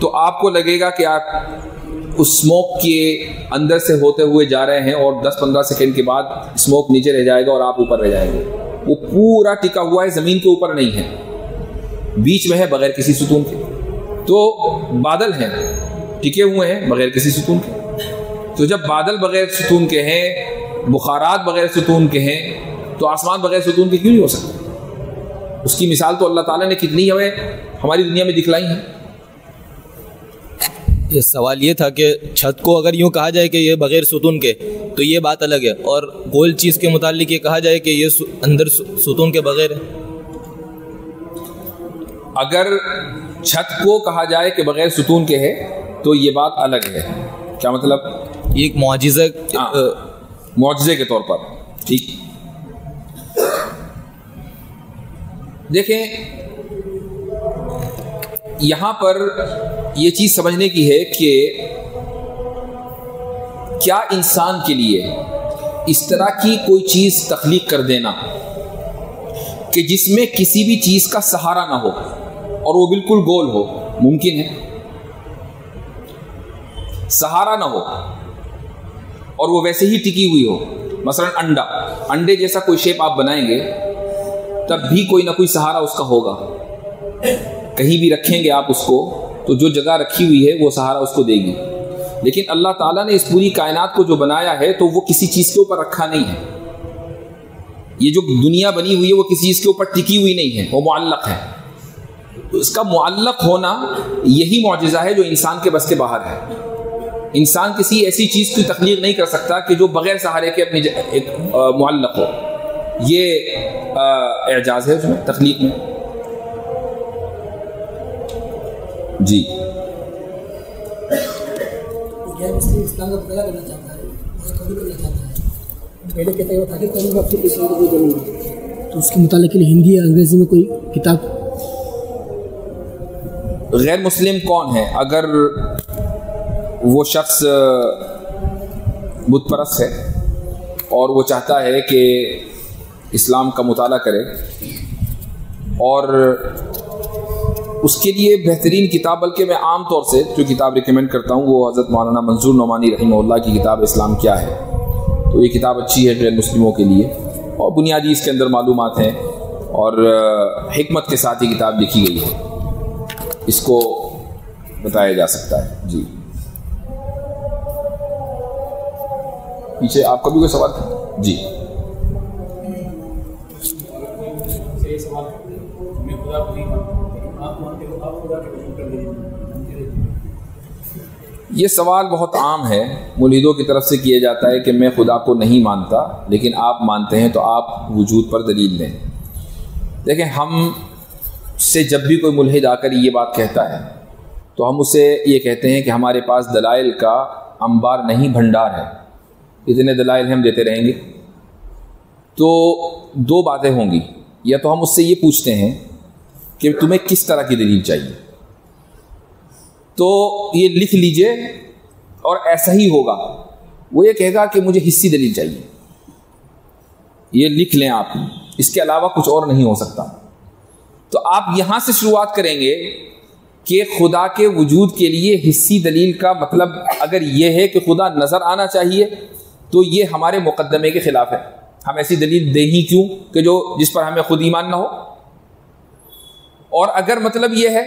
تو آپ کو لگے گا کہ آپ اس اسموک کے اندر سے ہوتے ہوئے جا رہے ہیں، اور 10-15 سیکنڈ کے بعد اسموک نیچے رہ جائے گا اور آپ اوپر رہ جائیں گے. وہ پورا ٹکا ہوا ہے، زمین کے اوپر نہیں ہے، بیچ میں ہے بغیر کسی ستون کے. تو بادل ہیں، ٹکے ہوئے ہیں بغیر کسی ستون کے. تو جب بادل بغیر ستون کے ہیں، بخارات بغیر ستون کے ہیں، تو آسمان بغیر ستون کے کیوں نہیں ہو سکتا؟ اس کی مثال تو اللہ تعالیٰ نے کتنی ہمیں ہماری دنیا میں دکھلائی ہیں. یہ سوال یہ تھا کہ چھت کو اگر یوں کہا جائے کہ یہ بغیر ستون کے تو یہ بات الگ ہے، اور گول چیز کے متعلق یہ کہا جائے کہ یہ اندر ستون کے بغیر ہے. اگر چھت کو کہا جائے کہ بغیر ستون کے ہے تو یہ بات الگ ہے. کیا مطلب؟ یہ ایک معجزے کے طور پر. ٹھیک، دیکھیں یہاں پر یہ چیز سمجھنے کی ہے کہ کیا انسان کے لیے اس طرح کی کوئی چیز تخلیق کر دینا کہ جس میں کسی بھی چیز کا سہارا نہ ہو اور وہ بالکل گول ہو، ممکن ہے؟ سہارا نہ ہو اور وہ ویسے ہی ٹکی ہوئی ہو، مثلا انڈے جیسا کوئی شیپ آپ بنائیں گے تب بھی کوئی نہ کوئی سہارا اس کا ہوگا. کہیں بھی رکھیں گے آپ اس کو تو جو جگہ رکھی ہوئی ہے وہ سہارا اس کو دے گی. لیکن اللہ تعالیٰ نے اس پوری کائنات کو جو بنایا ہے تو وہ کسی چیز کے اوپر رکھا نہیں ہے. یہ جو دنیا بنی ہوئی ہے وہ کسی چیز کے اوپر ٹکی ہوئی نہیں ہے، وہ معلق ہے. اس کا معلق ہونا یہی معجزہ ہے جو انسان کے بس کے باہر ہے. انسان کسی ایسی چیز کی تخلیق نہیں کر سکتا کہ جو بغیر سہارے کے اپنی ایک معلق ہو. یہ اعجاز ہے اس میں، تخلیق میں. جی اسلام کا مطالعہ کرنا چاہتا ہے اور قبول کرنا چاہتا ہے، پہلے کہتا ہے وہ تاکہ کرنے کا اپنی اسلام کو ضرور ہے، تو اس کے مطالعے کے لیے ہندی یا انگریزی میں کوئی کتاب. غیر مسلم کون ہے؟ اگر وہ شخص بت پرست ہے اور وہ چاہتا ہے کہ اسلام کا مطالعہ کرے، اور اس کے لیے بہترین کتاب، بلکہ میں عام طور سے جو کتاب ریکمینڈ کرتا ہوں وہ حضرت مولانا منظور نعمانی رحمہ اللہ کی کتاب اسلام کیا ہے. تو یہ کتاب اچھی ہے غیر مسلموں کے لیے، اور بنیادی اس کے اندر معلومات ہیں اور حکمت کے ساتھ یہ کتاب لکھی گئی ہے. اس کو بتایا جا سکتا ہے. جی پیچھے آپ کا بھی کوئی سوال تھا؟ جی یہ سوال بہت عام ہے، ملحدوں کی طرف سے کیا جاتا ہے کہ میں خدا کو نہیں مانتا لیکن آپ مانتے ہیں تو آپ وجود پر دلیل دیں. دیکھیں، ہم سے جب بھی کوئی ملحد آ کر یہ بات کہتا ہے تو ہم اسے یہ کہتے ہیں کہ ہمارے پاس دلائل کا انبار نہیں، بھنڈار ہے. اتنے دلائل ہم دیتے رہیں گے. تو دو باتیں ہوں گی، یا تو ہم اس سے یہ پوچھتے ہیں کہ تمہیں کس طرح کی دلیل چاہیے، تو یہ لکھ لیجئے اور ایسا ہی ہوگا. وہ یہ کہے گا کہ مجھے حصی دلیل چاہیے، یہ لکھ لیں آپ، اس کے علاوہ کچھ اور نہیں ہو سکتا. تو آپ یہاں سے شروعات کریں گے کہ خدا کے وجود کے لیے حصی دلیل کا مطلب اگر یہ ہے کہ خدا نظر آنا چاہیے تو یہ ہمارے مقدمے کے خلاف ہے. ہم ایسی دلیل دیں ہی کیوں کہ جس پر ہمیں خود ایمان نہ ہو. اور اگر مطلب یہ ہے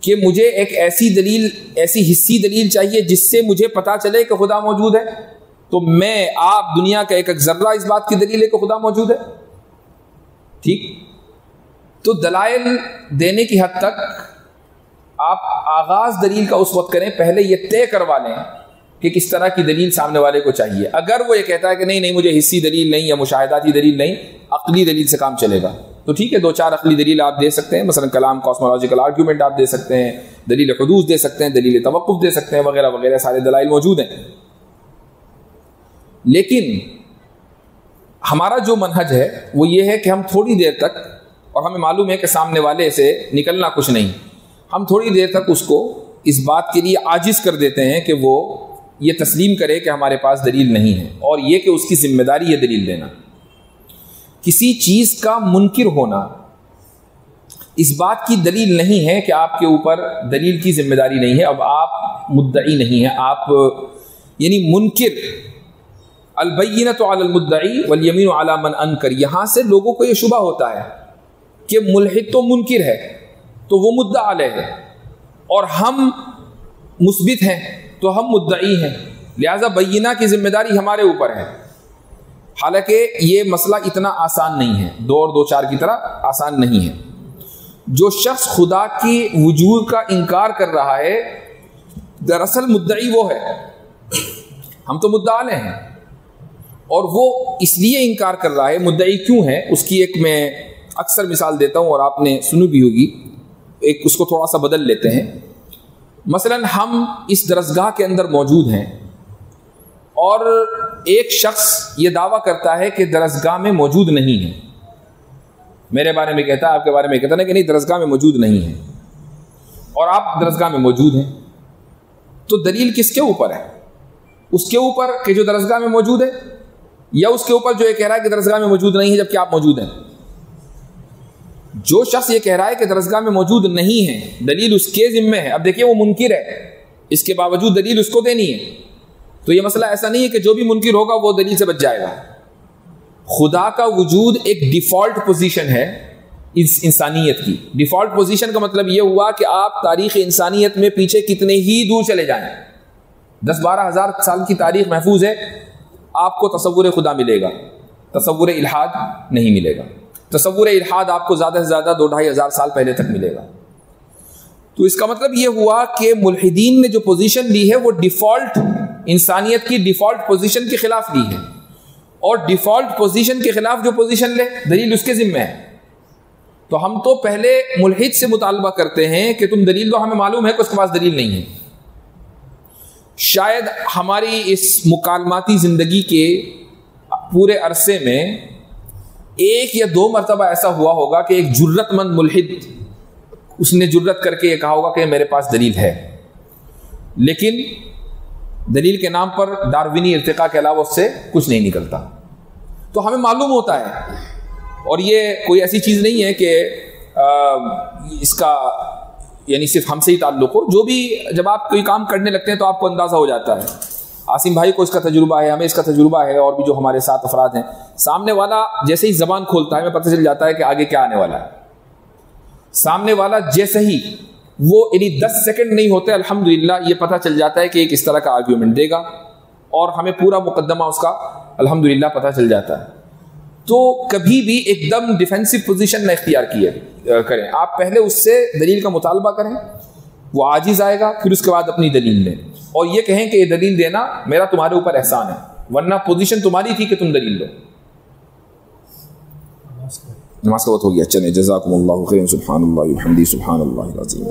کہ مجھے ایک ایسی حصی دلیل چاہیے جس سے مجھے پتا چلے کہ خدا موجود ہے، تو آپ دنیا کا ایک ذرہ اس بات کی دلیل ہے کہ خدا موجود ہے. ٹھیک، تو دلائل دینے کی حد تک آپ آغاز دلیل کا اس وقت کریں، پہلے یہ طے کروا لیں کہ کس طرح کی دلیل سامنے والے کو چاہیے. اگر وہ یہ کہتا ہے کہ نہیں مجھے حصی دلیل نہیں یا مشاہداتی دلیل نہیں، عقلی دلیل سے کام چلے گا، تو ٹھیک ہے، 2-4 عقلی دلیل آپ دے سکتے ہیں. مثلا کلام، کاسمولوجیکل آرگیومنٹ آپ دے سکتے ہیں، دلیل حدوث دے سکتے ہیں، دلیل توقف دے سکتے ہیں، وغیرہ وغیرہ سارے دلائل موجود ہیں. لیکن ہمارا جو منہج ہے وہ یہ ہے کہ ہم تھوڑی دیر تک، اور ہمیں معلوم ہے کہ سامنے والے سے نکلنا کچھ نہیں، ہم تھوڑی دیر تک اس کو اس بات کے لیے عاجز کر دیتے ہیں کہ وہ یہ تسلیم کرے کہ ہمارے پاس دلیل نہیں ہے، اور یہ کہ اس کی ذمہ داری ہے دلیل دینا. کسی چیز کا منکر ہونا اس بات کی دلیل نہیں ہے کہ آپ کے اوپر دلیل کی ذمہ داری نہیں ہے. اب آپ مدعی نہیں ہیں، آپ یعنی منکر. البینۃ علی المدعی والیمین علی من انکر. یہاں سے لوگوں کو یہ شبہ ہوتا ہے کہ ملحد تو منکر ہے تو وہ مدعا علیہ ہے، اور ہم مثبت ہیں تو ہم مدعی ہیں، لہذا بینہ کی ذمہ داری ہمارے اوپر ہے. حالانکہ یہ مسئلہ اتنا آسان نہیں ہے، 2 اور 2 4 کی طرح آسان نہیں ہے. جو شخص خدا کی وجود کا انکار کر رہا ہے دراصل مدعی وہ ہے، ہم تو مدعا علیہ ہیں، اور وہ اس لیے انکار کر رہا ہے. مدعی کیوں ہے اس کی ایک میں اکثر مثال دیتا ہوں اور آپ نے سنی بھی ہوگی. ایک اس کو تھوڑا سا بدل لیتے ہیں. مثلا ہم اس درسگاہ کے اندر موجود ہیں اور ایک شخص یہ دعویٰ کرتا ہے کہ درسگاہ میں موجود نہیں ہے. میرے بارے میں کہتا ہے، آپ کے بارے میں کہتا ہے کہ نہیں درسگاہ میں موجود نہیں ہے، اور آپ درسگاہ میں موجود ہیں. تو دلیل کس کے اوپر ہے؟ اس کے اوپر کہ جو درسگاہ میں موجود ہے، یا اس کے اوپر جو یہ کہہ رہا ہے کہ درسگاہ میں موجود نہیں ہے جبکہ آپ موجود ہیں؟ جو شخص یہ کہہ رہا ہے کہ درسگاہ میں موجود نہیں ہے، دلیل اس کے ذمہ ہے. اب دیکھیے وہ منکر ہے، اس کے باوجود دلیل اس کو دینی ہے. تو یہ مسئلہ ایسا نہیں ہے کہ جو بھی منکر ہوگا وہ دلیل سے بچ جائے گا. خدا کا وجود ایک ڈیفالٹ پوزیشن ہے اس انسانیت کی. ڈیفالٹ پوزیشن کا مطلب یہ ہوا کہ آپ تاریخ انسانیت میں پیچھے کتنے ہی دور چلے جائیں، 10-12 ہزار سال کی تاریخ محفوظ ہے، آپ کو تصور خدا ملے گا، تصور الحاد نہیں ملے گا. تصور الحاد آپ کو زیادہ سے زیادہ 2-2.5 ہزار سال پہلے تک ملے گا. تو اس کا مطلب یہ ہوا کہ ملحدین نے جو پوزیشن لی ہے وہ ڈیفالٹ انسانیت کی ڈیفالٹ پوزیشن کے خلاف لی ہے، اور ڈیفالٹ پوزیشن کے خلاف جو پوزیشن لے دلیل اس کے ذمہ ہے. تو ہم تو پہلے ملحد سے مطالبہ کرتے ہیں کہ تم دلیل دو، ہمیں معلوم ہے کہ اس کے پاس دلیل نہیں ہے. شاید ہماری اس مکالماتی زندگی کے پورے عرصے میں 1 یا 2 مرتبہ ایسا ہوا ہوگا کہ ایک جرت مند ملحد اس نے جرت کر کے یہ کہا ہوگا کہ میرے پاس دلیل ہے، لیکن دلیل کے نام پر ڈاروینی ارتقاء کے علاوہ اس سے کچھ نہیں نکلتا. تو ہمیں معلوم ہوتا ہے، اور یہ کوئی ایسی چیز نہیں ہے کہ اس کا یعنی صرف ہم سے ہی تعلق ہو. جو بھی جب آپ کوئی کام کرنے لگتے ہیں تو آپ کو اندازہ ہو جاتا ہے. عاصم بھائی کو اس کا تجربہ ہے، ہمیں اس کا تجربہ ہے، اور بھی جو ہمارے ساتھ افراد ہیں. سامنے والا جیسے ہی زبان کھولتا ہے ہمیں پتہ چل جاتا ہے کہ آگے کیا آنے والا ہے. سامنے والا جیسے ہی وہ یعنی 10 سیکنڈ نہیں ہوتے الحمدللہ یہ پتہ چل جاتا ہے کہ ایک اس طرح کا آرگیومنٹ دے گا، اور ہمیں پورا مقدمہ اس کا الحمدللہ پتہ چل جاتا ہے. تو کبھی بھی ایک دم ڈیفینسو پوزیشن نہ اختیار کریں. آپ پہلے اس سے دلیل کا مطالبہ کریں، وہ عاجز آئے گا، پھر اس کے بعد اپنی دلیل دیں، اور یہ کہیں کہ یہ دلیل دینا میرا تمہارے اوپر احسان ہے، ورنہ پوزیشن تمہاری تھی کہ تم دلیل دو. نماز کا وقت ہو گیا. چلیں، جزاکم اللہ خیر. سبحان اللہ وبحمدہ، سبحان اللہ العظیم.